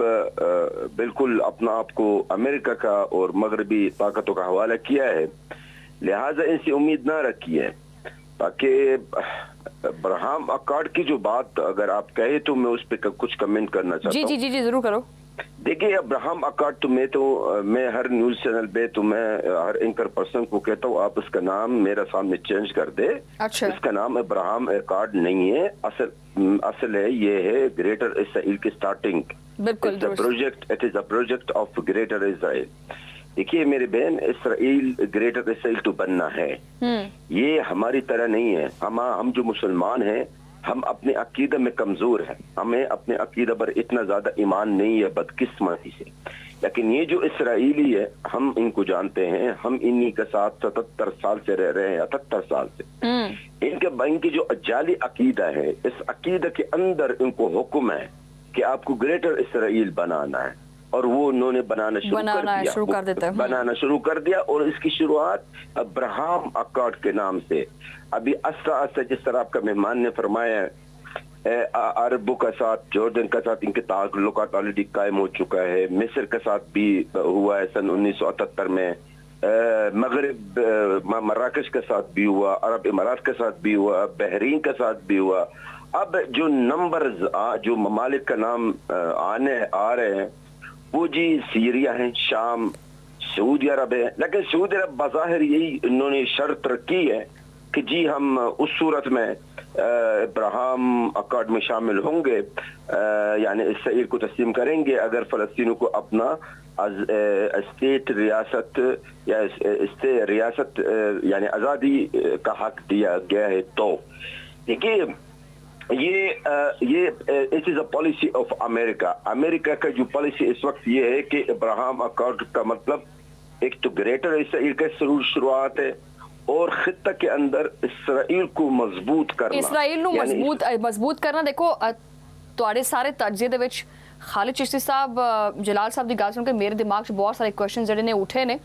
बिल्कुल अपना आप को अमेरिका का और मगरबी ताकतों का हवाला किया है। लिहाजा इनसे उम्मीद ना रखी है। ताकि अब्राहम अकॉर्ड की जो बात अगर आप कहे तो मैं उस पर कुछ कमेंट करना चाहता हूँ। जी जरूर करो। देखिए, अब्राहम अकॉर्ड तो मैं हर न्यूज चैनल पे तो मैं हर एंकर पर्सन को कहता हूँ आप इसका नाम मेरा सामने चेंज कर दे। अच्छा। इसका नाम अब्राहम अकॉर्ड नहीं है, असल है ये है ग्रेटर इसराइल की स्टार्टिंग। बिल्कुल project, it is a project of greater Israel. देखिए मेरे बहन, इसराइल ग्रेटर इसराइल तो बनना है, ये हमारी तरह नहीं है। हम जो मुसलमान हैं, हम अपने अकीदा में कमजोर हैं, हमें अपने अकीदा पर इतना ज्यादा ईमान नहीं है बदकिस्मती से। लेकिन ये जो इसराइली है, हम इनको जानते हैं, हम इन्हीं के साथ 77 साल से रह रहे हैं, 78 साल से। इनके जो जाली अकीदा है, इस अकीदा के अंदर इनको हुक्म है कि आपको ग्रेटर इसराइल बनाना है, और वो उन्होंने बनाना शुरू कर दिया। और इसकी शुरुआत अब्राहम अकॉर्ड के नाम से अभी आस्ता आस्ता, जिस तरह आपका मेहमान ने फरमाया, अरबों का साथ, जॉर्डन का साथ इनके ताल्लुकात ऑलरेडी कायम हो चुका है। मिस्र के साथ भी हुआ है सन 1978 में, मगरब मराकश के साथ भी हुआ, अरब इमारात के साथ भी हुआ, बहरीन के साथ भी हुआ। अब जो नंबर्स, जो ममालिक का नाम आ रहे हैं, वो जी सीरिया है, शाम, सऊदी अरब है। लेकिन सऊदी अरब बाज़ाहिर यही इन्होंने शर्त रखी है कि जी हम उस सूरत में अब्राहम अकॉर्ड में शामिल होंगे, यानी इसराइल को तस्लीम करेंगे अगर फ़लस्तीनों को अपना स्टेट रियासत या रियासत यानी आज़ादी का हक दिया गया है। तो देखिए, ये it is a policy of America. America का जो पॉलिसी इस वक्त ये है कि अब्राहम अकॉर्ड का मतलब एक तो ग्रेटर इसराइल का शुरुआत है, और खित्ता के अंदर इसराइल को मजबूत करना, इसराइल ਨੂੰ ਮਜ਼ਬੂਤ ਕਰਨਾ। ਦੇਖੋ ਤੁਹਾਡੇ ਸਾਰੇ ਤਰਜੇ ਦੇ ਵਿੱਚ ਖਾਲਿਦ चिश्ती साहब, जलाल साहब ਦੀ ਗੱਲ ਸੁਣ ਕੇ ਮੇਰੇ ਦਿਮਾਗ 'ਚ ਬਹੁਤ ਸਾਰੇ ਕੁਐਸਚਨ ਜਿਹੜੇ ਨੇ ਉੱਠੇ ਨੇ,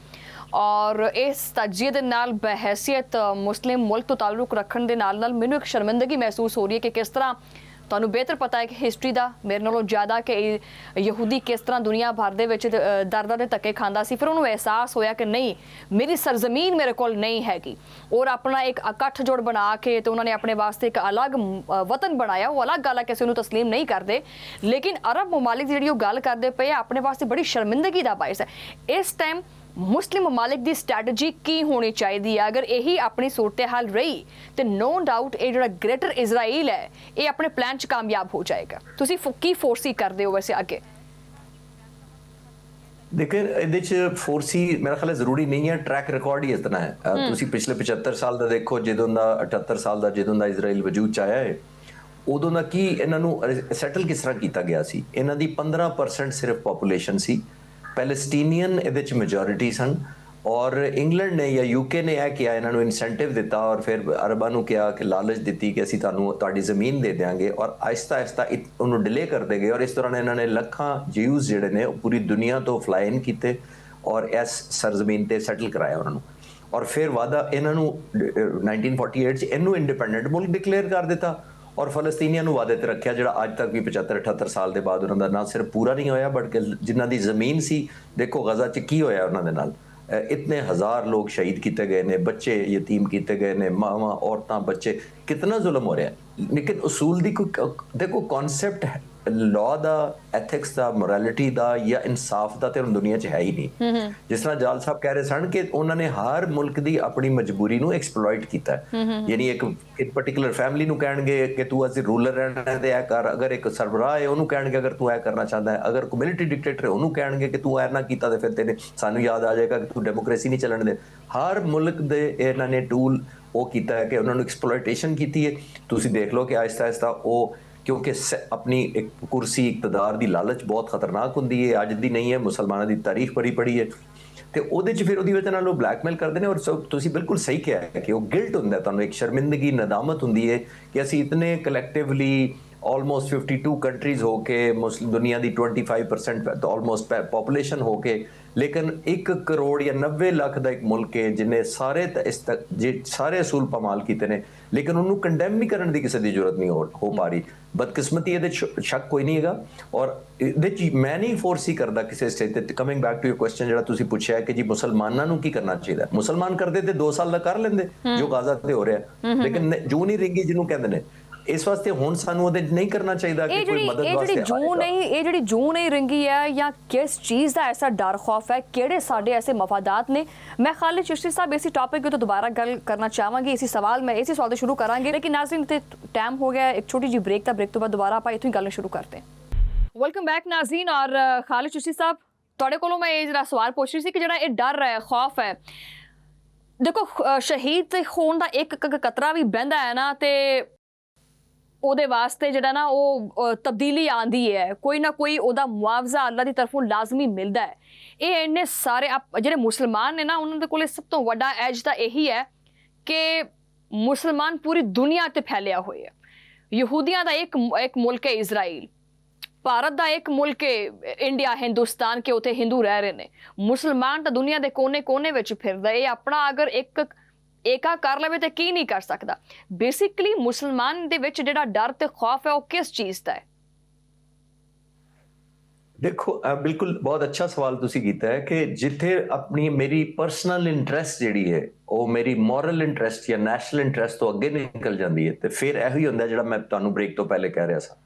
ਔਰ ਇਸ ਤਜਜ਼ੀਏ ਦੇ ਨਾਲ ਬਹਿਸੀਅਤ ਮੁਸਲਿਮ ਮੁਲਕ ਤੋਂ ਤਾਲੁਕ ਰੱਖਣ ਦੇ ਨਾਲ ਨਾਲ ਮੈਨੂੰ ਇੱਕ ਸ਼ਰਮਿੰਦਗੀ ਮਹਿਸੂਸ ਹੋ ਰਹੀ ਹੈ ਕਿ ਕਿਸ ਤਰ੍ਹਾਂ ਤੁਹਾਨੂੰ ਬਿਹਤਰ ਪਤਾ ਹੈ ਕਿ ਹਿਸਟਰੀ ਦਾ ਮੇਰੇ ਨਾਲੋਂ ਜ਼ਿਆਦਾ ਕਿ ਯਹੂਦੀ ਕਿਸ ਤਰ੍ਹਾਂ ਦੁਨੀਆ ਭਰ ਦੇ ਵਿੱਚ ਦਰਦਾਂ ਦੇ ਧੱਕੇ ਖਾਂਦਾ ਸੀ। ਫਿਰ ਉਹਨੂੰ ਅਹਿਸਾਸ ਹੋਇਆ ਕਿ ਨਹੀਂ, ਮੇਰੀ ਸਰਜ਼ਮੀਨ ਮੇਰੇ ਕੋਲ ਨਹੀਂ ਹੈਗੀ, ਔਰ ਆਪਣਾ ਇੱਕ ਇਕੱਠ ਜੋੜ ਬਣਾ ਕੇ ਤੇ ਉਹਨਾਂ ਨੇ ਆਪਣੇ ਵਾਸਤੇ ਇੱਕ ਅਲੱਗ ਵਤਨ ਬਣਾਇਆ। ਉਹ ਅਲੱਗ ਗੱਲ ਹੈ, ਕਿਸੇ ਨੂੰ ਤਸਲੀਮ ਨਹੀਂ ਕਰਦੇ। ਲੇਕਿਨ ਅਰਬ ਮਮਾਲਿਕ ਜਿਹੜੀ ਉਹ ਗੱਲ ਕਰਦੇ ਪਏ ਆਪਣੇ ਵਾਸਤੇ ਬੜੀ ਸ਼ਰਮਿੰਦਗੀ ਦਾ ਬਾਇਸ ਹੈ। ਇਸ ਟਾਈਮ ਮੁਸਲਿਮ ਮਮਾਲਿਕ ਦੀ ਸਟ੍ਰੈਟਜੀ ਕੀ ਹੋਣੀ ਚਾਹੀਦੀ ਹੈ? ਅਗਰ ਇਹੀ ਆਪਣੀ ਸੂਰਤ ਹਾਲ ਰਹੀ ਤੇ ਨੋ ਡਾਊਟ ਇਹ ਜਿਹੜਾ ਗ੍ਰੇਟਰ ਇਜ਼ਰਾਈਲ ਹੈ ਇਹ ਆਪਣੇ ਪਲਾਨ 'ਚ ਕਾਮਯਾਬ ਹੋ ਜਾਏਗਾ। ਤੁਸੀਂ ਕੀ ਫੋਰਸੀ ਕਰਦੇ ਹੋ ਵੈਸੇ ਅੱਗੇ? ਦੇਖੋ, ਇਹਦੇ 'ਚ ਫੋਰਸੀ ਮੇਰਾ ਖਿਆਲ ਜ਼ਰੂਰੀ ਨਹੀਂ ਹੈ, ਟਰੈਕ ਰਿਕਾਰਡ ਹੀ ਇਤਨਾ ਹੈ। ਤੁਸੀਂ ਪਿਛਲੇ 75 ਸਾਲ ਦਾ ਦੇਖੋ, ਜਦੋਂ ਦਾ 78 ਸਾਲ ਦਾ ਜਦੋਂ ਦਾ ਇਜ਼ਰਾਈਲ ਵਜੂਦ 'ਚ ਆਇਆ ਹੈ, ਉਦੋਂ ਦਾ ਕੀ ਇਹਨਾਂ ਨੂੰ ਸੈਟਲ ਕਿਸ ਤਰ੍ਹਾਂ ਕੀਤਾ ਗਿਆ ਸੀ। ਇਹਨਾਂ ਦੀ 15% ਸਿਰਫ ਪੋਪੂਲੇਸ਼ਨ ਸੀ, ਪੈਲਸਟੀਨੀਅਨ ਇਹਦੇ 'ਚ ਮੈਜੋਰਿਟੀ ਸਨ, ਔਰ ਇੰਗਲੈਂਡ ਨੇ ਜਾਂ ਯੂਕੇ ਨੇ ਇਹ ਕਿਹਾ, ਇਹਨਾਂ ਨੂੰ ਇਨਸੈਂਟਿਵ ਦਿੱਤਾ, ਔਰ ਫਿਰ ਅਰਬਾਂ ਨੂੰ ਕਿਹਾ ਕਿ ਲਾਲਚ ਦਿੱਤੀ ਕਿ ਅਸੀਂ ਤੁਹਾਨੂੰ ਤੁਹਾਡੀ ਜ਼ਮੀਨ ਦੇ ਦਿਆਂਗੇ, ਔਰ ਆਹਿਸਤਾ ਆਹਿਸਤਾ ਉਹਨੂੰ ਡਿਲੇ ਕਰਦੇ ਗਏ। ਔਰ ਇਸ ਦੌਰਾਨ ਇਹਨਾਂ ਨੇ ਲੱਖਾਂ ਜਿਊਜ਼ ਜਿਹੜੇ ਨੇ ਉਹ ਪੂਰੀ ਦੁਨੀਆ ਤੋਂ ਫਲਾਈ ਇਨ ਕੀਤੇ ਔਰ ਇਸ ਸਰਜ਼ਮੀਨ ਤੇ ਸੈਟਲ ਕਰਾਇਆ ਉਹਨਾਂ ਨੂੰ। ਔਰ ਫਿਰ ਵਾਅਦਾ ਇਹਨਾਂ ਨੂੰ 1948 'ਚ ਇਹਨੂੰ ਇੰਡੀਪੈਂਡੈਂਟ ਮੁਲਕ ਡਿਕਲੇਅਰ ਕਰ ਦਿੱਤਾ, ਔਰ ਫਲਸਤੀਨੀਆਂ ਨੂੰ ਵਾਅਦੇ ਤੇ ਰੱਖਿਆ, ਜਿਹੜਾ ਅੱਜ ਤੱਕ ਵੀ 75-78 ਸਾਲ ਦੇ ਬਾਅਦ ਉਹਨਾਂ ਦਾ ਨਾ ਸਿਰਫ ਪੂਰਾ ਨਹੀਂ ਹੋਇਆ, ਬਲਕਿ ਜਿਨ੍ਹਾਂ ਦੀ ਜ਼ਮੀਨ ਸੀ, ਦੇਖੋ ਗਜ਼ਾ 'ਚ ਕੀ ਹੋਇਆ ਉਹਨਾਂ ਦੇ ਨਾਲ। इतने हज़ार लोग शहीद किए गए ने, बच्चे यतीम किए गए ने, मावां औरतां बच्चे, कितना जुल्म हो रहा है। लेकिन उसूल दी कोई देखो कॉन्सैप्ट है लॉ दा, एथिक्स दा, मोरालिटी दा या इंसाफ दा ते दुनिया च है ही नहीं। जिस तरह जाल साहब कह रहे सन कि उन्होंने हर मुल्क दी अपनी मजबूरी नूं एक्सप्लॉइट कीता है। यानी एक पर्टिकुलर फैमिली नूं कहणगे कि तू असीं रूलर रहना है ते ऐ कर, अगर एक सरबराह है उहनूं कहणगे अगर तू ऐ करना चाहता है, अगर कोई मिलिटरी डिक्टेटर है उहनूं कहणगे कि तू ऐ ना कीता ते फिर तेरे सानूं याद आ जाएगा कि तू डेमोक्रेसी नहीं चलन दे। हर मुल्क दे इन्हां ने टूल वो कीता है कि उन्होंने एक्सप्लॉइटेशन की है। तुसीं देख लो कि आहिस्ता आहिस्ता वो ਕਿਉਂਕਿ ਆਪਣੀ ਇੱਕ ਕੁਰਸੀ ਇਕਤਦਾਰ ਦੀ ਲਾਲਚ ਬਹੁਤ ਖਤਰਨਾਕ ਹੁੰਦੀ ਹੈ, ਅੱਜ ਦੀ ਨਹੀਂ ਹੈ, ਮੁਸਲਮਾਨਾਂ ਦੀ ਤਾਰੀਖ ਪੜੀ ਹੈ, ਤੇ ਉਹਦੇ 'ਚ ਫਿਰ ਉਹਦੀ ਵਜ੍ਹਾ ਨਾਲ ਉਹ ਬਲੈਕਮੇਲ ਕਰਦੇ ਨੇ। ਔਰ ਤੁਸੀਂ ਬਿਲਕੁਲ ਸਹੀ ਕਿਹਾ ਹੈ ਕਿ ਉਹ ਗਿਲਟ ਹੁੰਦਾ, ਤੁਹਾਨੂੰ ਇੱਕ ਸ਼ਰਮਿੰਦਗੀ, ਨਦਾਮਤ ਹੁੰਦੀ ਹੈ ਕਿ ਅਸੀਂ ਇਤਨੇ ਕਲੈਕਟਿਵਲੀ ਆਲਮੋਸਟ 52 ਕੰਟਰੀਜ਼ ਹੋ ਕੇ, ਮੁਸਲਿਮ ਦੁਨੀਆ ਦੀ 25% ਆਲਮੋਸਟ ਪੋਪੂਲੇਸ਼ਨ ਹੋ ਕੇ, ਲੇਕਿਨ 1 ਕਰੋੜ ਜਾਂ 90 ਲੱਖ ਦਾ ਇੱਕ ਮੁਲਕ ਹੈ ਜਿਹਨੇ ਸਾਰੇ ਅਸੂਲ ਪਾਮਾਲ ਕੀਤੇ ਨੇ, ਲੇਕਿਨ ਉਹਨੂੰ ਕੰਡੈਮ ਵੀ ਕਰਨ ਦੀ ਕਿਸੇ ਦੀ ਜ਼ਰੂਰਤ ਨਹੀਂ ਹੋ ਪਾ ਰਹੀ। ਬਦਕਿਸਮਤੀ ਇਹਦੇ ਸ਼ੱਕ ਕੋਈ ਨਹੀਂ ਹੈਗਾ। ਔਰ ਇਹਦੇ 'ਚ ਮੈਂ ਨਹੀਂ ਫੋਰਸੀ ਕਰਦਾ ਕਿਸੇ ਸਟੇਜ ਤੇ। Coming back to your question ਜਿਹੜਾ ਤੁਸੀਂ ਪੁੱਛਿਆ ਕਿ ਜੀ ਮੁਸਲਮਾਨਾਂ ਨੂੰ ਕੀ ਕਰਨਾ ਚਾਹੀਦਾ, ਮੁਸਲਮਾਨ ਕਰਦੇ ਤੇ 2 ਸਾਲ ਦਾ ਕਰ ਲੈਂਦੇ ਜੋ ਗਾਜ਼ਾ ਤੇ ਹੋ ਰਿਹਾ, ਲੇਕਿਨ ਜੂ ਨਹੀਂ ਰਿੰਗੀ ਜਿਹਨੂੰ ਕਹਿੰਦੇ ਨੇ, ਇਸ ਵਾਸਤੇ ਹੁਣ ਸਾਨੂੰ ਉਹਦੇ ਨਹੀਂ ਕਰਨਾ ਚਾਹੀਦਾ ਕਿ ਕੋਈ ਮਦਦ ਵਾਸਤੇ ਇਹ ਜਿਹੜੀ ਜੂ ਨਹੀਂ ਰਿੰਗੀ ਹੈ ਜਾਂ ਕਿਸ ਚੀਜ਼ ਦਾ ਐਸਾ ਡਰ ਖੌਫ ਹੈ, ਕਿਹੜੇ ਸਾਡੇ ਐਸੇ ਮਫਾਦਾਤ ਨੇ। ਮੈਂ ਖਾਲਿਦ ਚਿਸ਼ਤੀ ਸਾਹਿਬ ਇसी टॉपिक पे तो दोबारा गल करना चाहांगी, इसी सवाल तो शुरू करांगे, लेकिन नाज़रीन ते टाइम हो गया एक छोटी जी ब्रेक तो बाद दोबारा ਆਪਾਂ इत्थों गल शुरू करते हैं। वेलकम बैक नाज़रीन। और खालिद चिश्ती साहब ਤੁਹਾਡੇ ਕੋਲੋਂ ਮੈਂ ਇਹ ਜਿਹੜਾ ਸਵਾਲ ਪੁੱਛ ਰਹੀ ਸੀ ਕਿ ਜਿਹੜਾ ਇਹ ਡਰ ਹੈ, ਖੌਫ ਹੈ, ਦੇਖੋ ਸ਼ਹੀਦ ਹੋਣ ਦਾ ਇੱਕ ਕਤਰਾ ਵੀ ਬਹਿੰਦਾ ਹੈ ਨਾ, ਤੇ ਉਹਦੇ ਵਾਸਤੇ ਜਿਹੜਾ ਨਾ ਉਹ ਤਬਦੀਲੀ ਆਂਦੀ ਹੈ, ਕੋਈ ਨਾ ਕੋਈ ਉਹਦਾ ਮੁਆਵਜ਼ਾ ਅੱਲਾ ਦੀ ਤਰਫੋਂ ਲਾਜ਼ਮੀ ਮਿਲਦਾ ਹੈ। ਇਹ ਇੰਨੇ ਸਾਰੇ ਜਿਹੜੇ ਮੁਸਲਮਾਨ ਨੇ ਨਾ, ਉਹਨਾਂ ਦੇ ਕੋਲੇ ਸਭ ਤੋਂ ਵੱਡਾ ਐਜ ਤਾਂ ਇਹੀ ਹੈ ਕਿ ਮੁਸਲਮਾਨ ਪੂਰੀ ਦੁਨੀਆ ਤੇ ਫੈਲਿਆ ਹੋਇਆ। ਯਹੂਦੀਆਂ ਦਾ ਇੱਕ ਮੁਲਕ ਹੈ ਇਜ਼ਰਾਈਲ, ਭਾਰਤ ਦਾ ਇੱਕ ਮੁਲਕ ਹੈ ਇੰਡੀਆ, ਹਿੰਦੁਸਤਾਨ ਕੇ ਉੱਥੇ ਹਿੰਦੂ ਰਹਿ ਰਹੇ ਨੇ। ਮੁਸਲਮਾਨ ਤਾਂ ਦੁਨੀਆ ਦੇ ਕੋਨੇ ਵਿੱਚ ਫਿਰਦਾ। ਇਹ ਆਪਣਾ ਅਗਰ ਏਕਾ ਕਰ ਲਵੇ ਤੇ ਕੀ ਨਹੀਂ ਕਰ ਸਕਦਾ। ਬੇਸਿਕਲੀ ਮੁਸਲਮਾਨ ਦੇ ਵਿੱਚ ਜਿਹੜਾ ਡਰ ਤੇ ਖੌਫ ਹੈ ਉਹ ਕਿਸ ਚੀਜ਼ ਦਾ ਹੈ? ਦੇਖੋ ਬਿਲਕੁਲ ਬਹੁਤ ਅੱਛਾ ਸਵਾਲ ਤੁਸੀਂ ਕੀਤਾ ਹੈ ਕਿ ਜਿੱਥੇ ਆਪਣੀ ਮੇਰੀ ਪਰਸਨਲ ਇੰਟਰਸਟ ਜਿਹੜੀ ਹੈ ਉਹ ਮੇਰੀ ਮੋਰਲ ਇੰਟਰਸਟ ਜਾਂ ਨੈਸ਼ਨਲ ਇੰਟਰਸਟ ਤੋਂ ਅੱਗੇ ਨਿਕਲ ਜਾਂਦੀ ਹੈ, ਤੇ ਫਿਰ ਇਹੋ ਹੀ ਹੁੰਦਾ ਜਿਹੜਾ ਮੈਂ ਤੁਹਾਨੂੰ ਬ੍ਰੇਕ ਤੋਂ ਪਹਿਲੇ ਕਹਿ ਰਿਹਾ ਸਾਂ।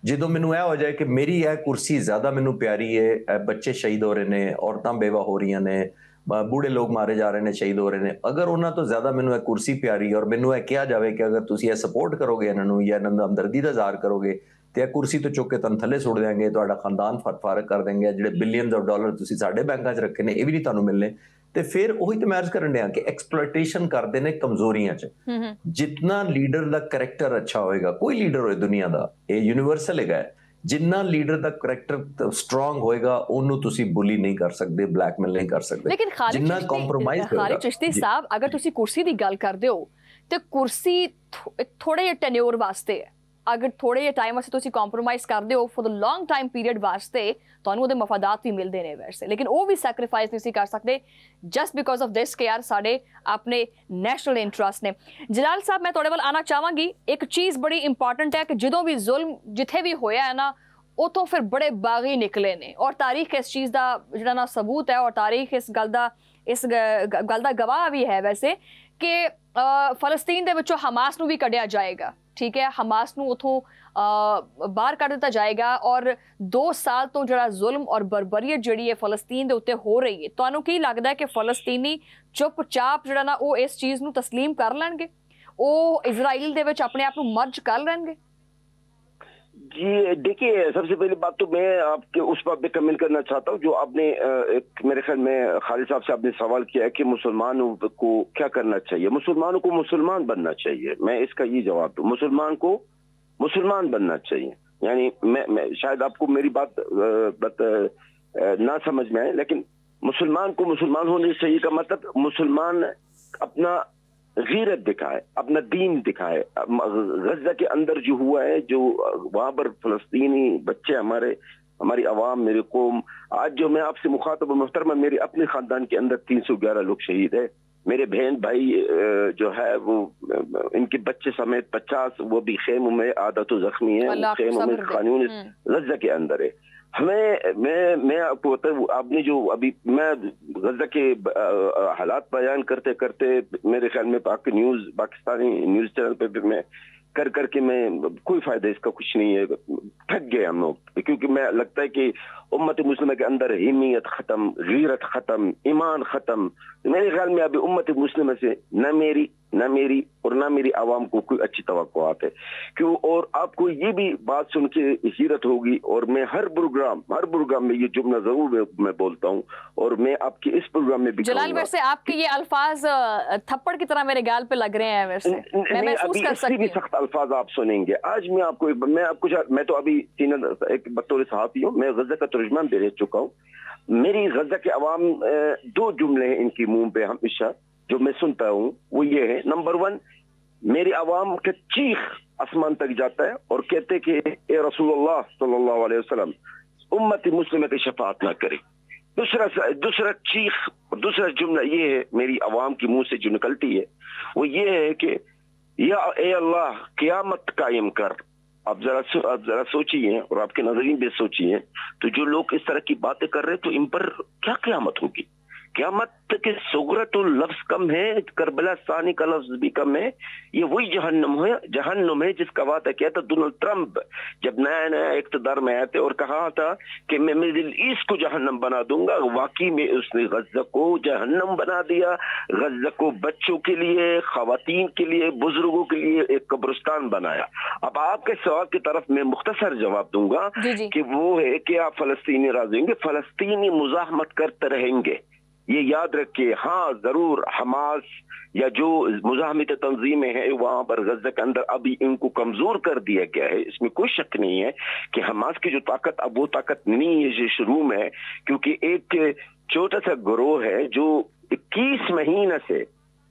ਜਦੋਂ ਮੈਨੂੰ ਇਹ ਹੋ ਜਾਏ ਕਿ ਮੇਰੀ ਇਹ ਕੁਰਸੀ ਜ਼ਿਆਦਾ ਮੈਨੂੰ ਪਿਆਰੀ ਹੈ, ਬੱਚੇ ਸ਼ਹੀਦ ਹੋ ਰਹੇ ਨੇ, ਔਰਤਾਂ ਬੇਵਾ ਹੋ ਰਹੀਆਂ ਨੇ, ਬੂढ़े ਲੋਕ ਮਾਰੇ ਜਾ ਰਹੇ ਨੇ, ਸ਼ਹੀਦ ਹੋ ਰਹੇ ਨੇ, ਅਗਰ ਉਹਨਾਂ ਤੋਂ ਜ਼ਿਆਦਾ ਮੈਨੂੰ ਇਹ ਕੁਰਸੀ ਪਿਆਰੀ ਔਰ ਮੈਨੂੰ ਇਹ ਕਿਹਾ ਜਾਵੇ ਕਿ ਅਗਰ ਤੁਸੀਂ ਇਹ ਸਪੋਰਟ ਕਰੋਗੇ ਇਹਨਾਂ ਨੂੰ ਜਾਂ ਇਹਨਾਂ ਦਾ ਹਮਦਰਦੀ ਦਾ ਇਜ਼ਹਾਰ ਕਰੋਗੇ ਤੇ ਇਹ ਕੁਰਸੀ ਤੋਂ ਚੁੱਕ ਕੇ ਤੁਹਾਨੂੰ ਥੱਲੇ ਸੁੱਟ ਦੇਣਗੇ, ਤੁਹਾਡਾ ਖਾਨਦਾਨ ਫਾਰਗ ਕਰ ਦੇਣਗੇ, ਜਿਹੜੇ ਬਿਲੀਅਨਸ ਆਫ ਡਾਲਰ ਤੁਸੀਂ ਸਾਡੇ ਬੈਂਕਾਂ 'ਚ ਰੱਖੇ ਨੇ ਇਹ ਵੀ ਨਹੀਂ ਤੁਹਾਨੂੰ ਮਿਲਣੇ। ਤੇ ਫਿਰ ਉਹੀ ਤੇ ਮੈਰਿਜ ਕਰਨ ਡਿਆ ਕਿ ਐਕਸਪਲੋਇਟੇਸ਼ਨ ਕਰਦੇ ਨੇ ਕਮਜ਼ੋਰੀਆਂ 'ਚ। ਜਿੰਨਾ ਲੀਡਰ ਦਾ ਕਰੈਕਟਰ ਅੱਛਾ ਹੋਏਗਾ, ਕੋਈ ਲੀਡਰ ਹੋਏ ਦੁਨੀਆ ਦਾ, ਇਹ ਯੂਨੀਵਰਸਲ ਹੈਗਾ, ਜਿੰਨਾ ਲੀਡਰ ਦਾ ਕਰੈਕਟਰ ਸਟਰੋਂਗ ਹੋਏਗਾ ਉਹਨੂੰ ਤੁਸੀਂ ਬੁਲੀ ਨਹੀਂ ਕਰ ਸਕਦੇ, ਬਲੈਕਮੇਲ ਨਹੀਂ ਕਰ ਸਕਦੇ। ਲੇਕਿਨ ਖਾਲਿਦ ਚਿਸ਼ਤੀ ਸਾਹਿਬ, ਅਗਰ ਤੁਸੀਂ ਕੁਰਸੀ ਦੀ ਗੱਲ ਕਰਦੇ ਹੋ ਤੇ ਕੁਰਸੀ ਥੋੜੇ ਜਿਹੇ ਟੈਨਿਓਰ ਵਾਸਤੇ ਹੈ। ਅਗਰ ਥੋੜੇ ਜਿਹੇ ਟਾਈਮ ਵਾਸਤੇ ਤੁਸੀਂ ਕੰਪਰੋਮਾਈਜ਼ ਕਰਦੇ ਹੋ for the long time period ਵਾਸਤੇ, ਤੁਹਾਨੂੰ ਉਹਦੇ ਮਫਾਦਾਤ ਵੀ ਮਿਲਦੇ ਨੇ ਵੈਸੇ, ਲੇਕਿਨ ਉਹ ਵੀ ਸੈਕਰੀਫਾਈਸ ਨਹੀਂ ਕਰ ਸਕਦੇ ਜਸਟ ਬਿਕੋਜ਼ ਆਫ ਦਿਸ ਕਿ ਯਾਰ ਸਾਡੇ ਆਪਣੇ ਨੈਸ਼ਨਲ ਇੰਟਰਸਟ ਨੇ। ਜਲਾਲ ਸਾਹਿਬ, ਮੈਂ ਤੁਹਾਡੇ ਵੱਲ ਆਉਣਾ ਚਾਹਾਂਗੀ। ਇੱਕ ਚੀਜ਼ ਬੜੀ ਇੰਪੋਰਟੈਂਟ ਹੈ ਕਿ ਜਦੋਂ ਵੀ ਜ਼ੁਲਮ ਜਿੱਥੇ ਵੀ ਹੋਇਆ ਹੈ ਨਾ, ਉਤੋਂ ਫਿਰ ਬੜੇ ਬਾਗੀ ਨਿਕਲੇ ਨੇ, ਔਰ ਤਾਰੀਖ ਇਸ ਚੀਜ਼ ਦਾ ਜਿਹੜਾ ਨਾ ਸਬੂਤ ਹੈ, ਔਰ ਤਾਰੀਖ ਇਸ ਗੱਲ ਦਾ ਗਵਾਹ ਵੀ ਹੈ ਵੈਸੇ ਕਿ ਫਲਸਤੀਨ ਦੇ ਵਿੱਚੋਂ ਹਮਾਸ ਨੂੰ ਵੀ ਕੱਢਿਆ ਜਾਏਗਾ, ਠੀਕ ਹੈ, ਹਮਾਸ ਨੂੰ ਉਥੋਂ ਬਾਹਰ ਕੱਢ ਦਿੱਤਾ ਜਾਏਗਾ। ਔਰ 2 ਸਾਲ ਤੋਂ ਜਿਹੜਾ ਜ਼ੁਲਮ ਔਰ ਬਰਬਰੀਅਤ ਜਿਹੜੀ ਹੈ ਫਲਸਤੀਨ ਦੇ ਉੱਤੇ ਹੋ ਰਹੀ ਹੈ, ਤੁਹਾਨੂੰ ਕੀ ਲੱਗਦਾ ਹੈ ਕਿ ਫਲਸਤੀਨੀ ਚੁੱਪਚਾਪ ਜਿਹੜਾ ਨਾ ਉਹ ਇਸ ਚੀਜ਼ ਨੂੰ ਤਸਲੀਮ ਕਰ ਲੈਣਗੇ, ਉਹ ਇਜ਼ਰਾइल ਦੇ ਵਿੱਚ ਆਪਣੇ ਆਪ ਨੂੰ ਮਰਜ ਕਰ ਲੈਣਗੇ? जी देखिए, सबसे पहली बात तो मैं आपके उस बात पे कमेंट करना चाहता हूँ जो आपने मेरे ख्याल में खालिद साहब से आपने सवाल किया है कि मुसलमानों को क्या करना चाहिए। मुसलमानों को मुसलमान बनना चाहिए। मैं इसका ये जवाब दूँ, मुसलमान को मुसलमान बनना चाहिए। यानी मैं शायद आपको मेरी बात ना समझ में आए, लेकिन मुसलमान को मुसलमान होने चाहिए का मतलब मुसलमान अपना गीरत दिखाए, अपना दीन दिखाए। गजा के अंदर जो हुआ है, जो वहां पर फलस्तीनी बच्चे, हमारी आवाम, मेरी कौम, आज जो मैं आपसे मुखातब मुहतरमा, मेरे अपने खानदान के अंदर 311 लोग शहीद है। मेरे बहन भाई जो है वो इनके बच्चे समेत 50 वो भी खेमों में आधा तो जख्मी है, खेमों में कानून गजा के अंदर है। मैं आपको बताऊं, आपने जो अभी मैं गजा के हालात बयान करते करते मेरे ख्याल में पाकिस्तानी न्यूज चैनल पे भी मैं करके मैं कोई फायदा इसका कुछ नहीं है, थक गए हम लोग, क्योंकि मैं लगता है कि उम्मत मुस्लिम के अंदर हिम्मत खत्म, गीरत खत्म, ईमान खत्म। मेरे ख्याल में अभी उम्मत मुस्लिम से न मेरी ना मेरी और ना मेरी आवाम को कोई अच्छी तवक्कुआत है। क्यों? और आपको ये भी बात सुन के हैरत होगी, और मैं हर प्रोग्राम में ये जुमला जरूर मैं बोलता हूँ, और मैं आपके इस प्रोग्राम में भी जलाल, वैसे आपके ये अल्फाज थप्पड़ की तरह मेरे गाल पे लग रहे हैं, वैसे मैं महसूस कर सकती हूँ। सख्त अल्फाज आप सुनेंगे। आज मैं तो अभी एक बतौर सहाफी हूँ, मैं गजा का तर्जुमान भी रह चुका हूँ। मेरी गजा के अवाम दो जुमले हैं इनकी मुंह पे हमेशा जो मैं सुनता हूँ, वो ये है, नंबर 1, मेरी आवाम के चीख आसमान तक जाता है और कहते कि ए रसूलुल्लाह सल्लल्लाहु अलैहि वसल्लम उम्मती मुस्लिम की शफाअत ना करे। दूसरा जुमला ये है मेरी आवाम की मुंह से जो निकलती है, वो ये है कि या ए अल्लाह क़यामत कायम कर। आप जरा सोचिए, और आपके नज़रीन भी सोचिए, तो जो लोग इस तरह की बातें कर रहे हैं तो इन पर क्या क़यामत होगी? क़यामत के सुगरतुल लफ्ज़ कम है, करबला सानी का लफ्ज़ भी कम है। ये वही जहन्नुम है जिसका वादा किया था डोनाल्ड ट्रंप जब नया इक़्तिदार में आए थे और कहा था कि मैं मिडिल ईस्ट को जहन्नम बना दूंगा। वाकई में उसने गज़ा को जहन्नम बना दिया। गज़ा को बच्चों के लिए, ख़वातीन के लिए, बुजुर्गों के लिए एक कब्रिस्तान बनाया। अब आपके सवाल की तरफ मैं मुख्तसर जवाब दूंगा कि वो है कि आप फ़लस्तीनी राज़ी होंगे, फ़लस्तीनी मुज़ाहमत करते रहेंगे, ये याद रखिए। हाँ जरूर हमास या जो मुजाहमत तंजीमें हैं वहां पर गज़ा के अंदर अभी इनको कमजोर कर दिया गया है, इसमें कोई शक नहीं है कि हमास की जो ताकत अब वो ताकत नहीं है जो शुरू में है, क्योंकि एक छोटा सा गिरोह है जो 21 महीने से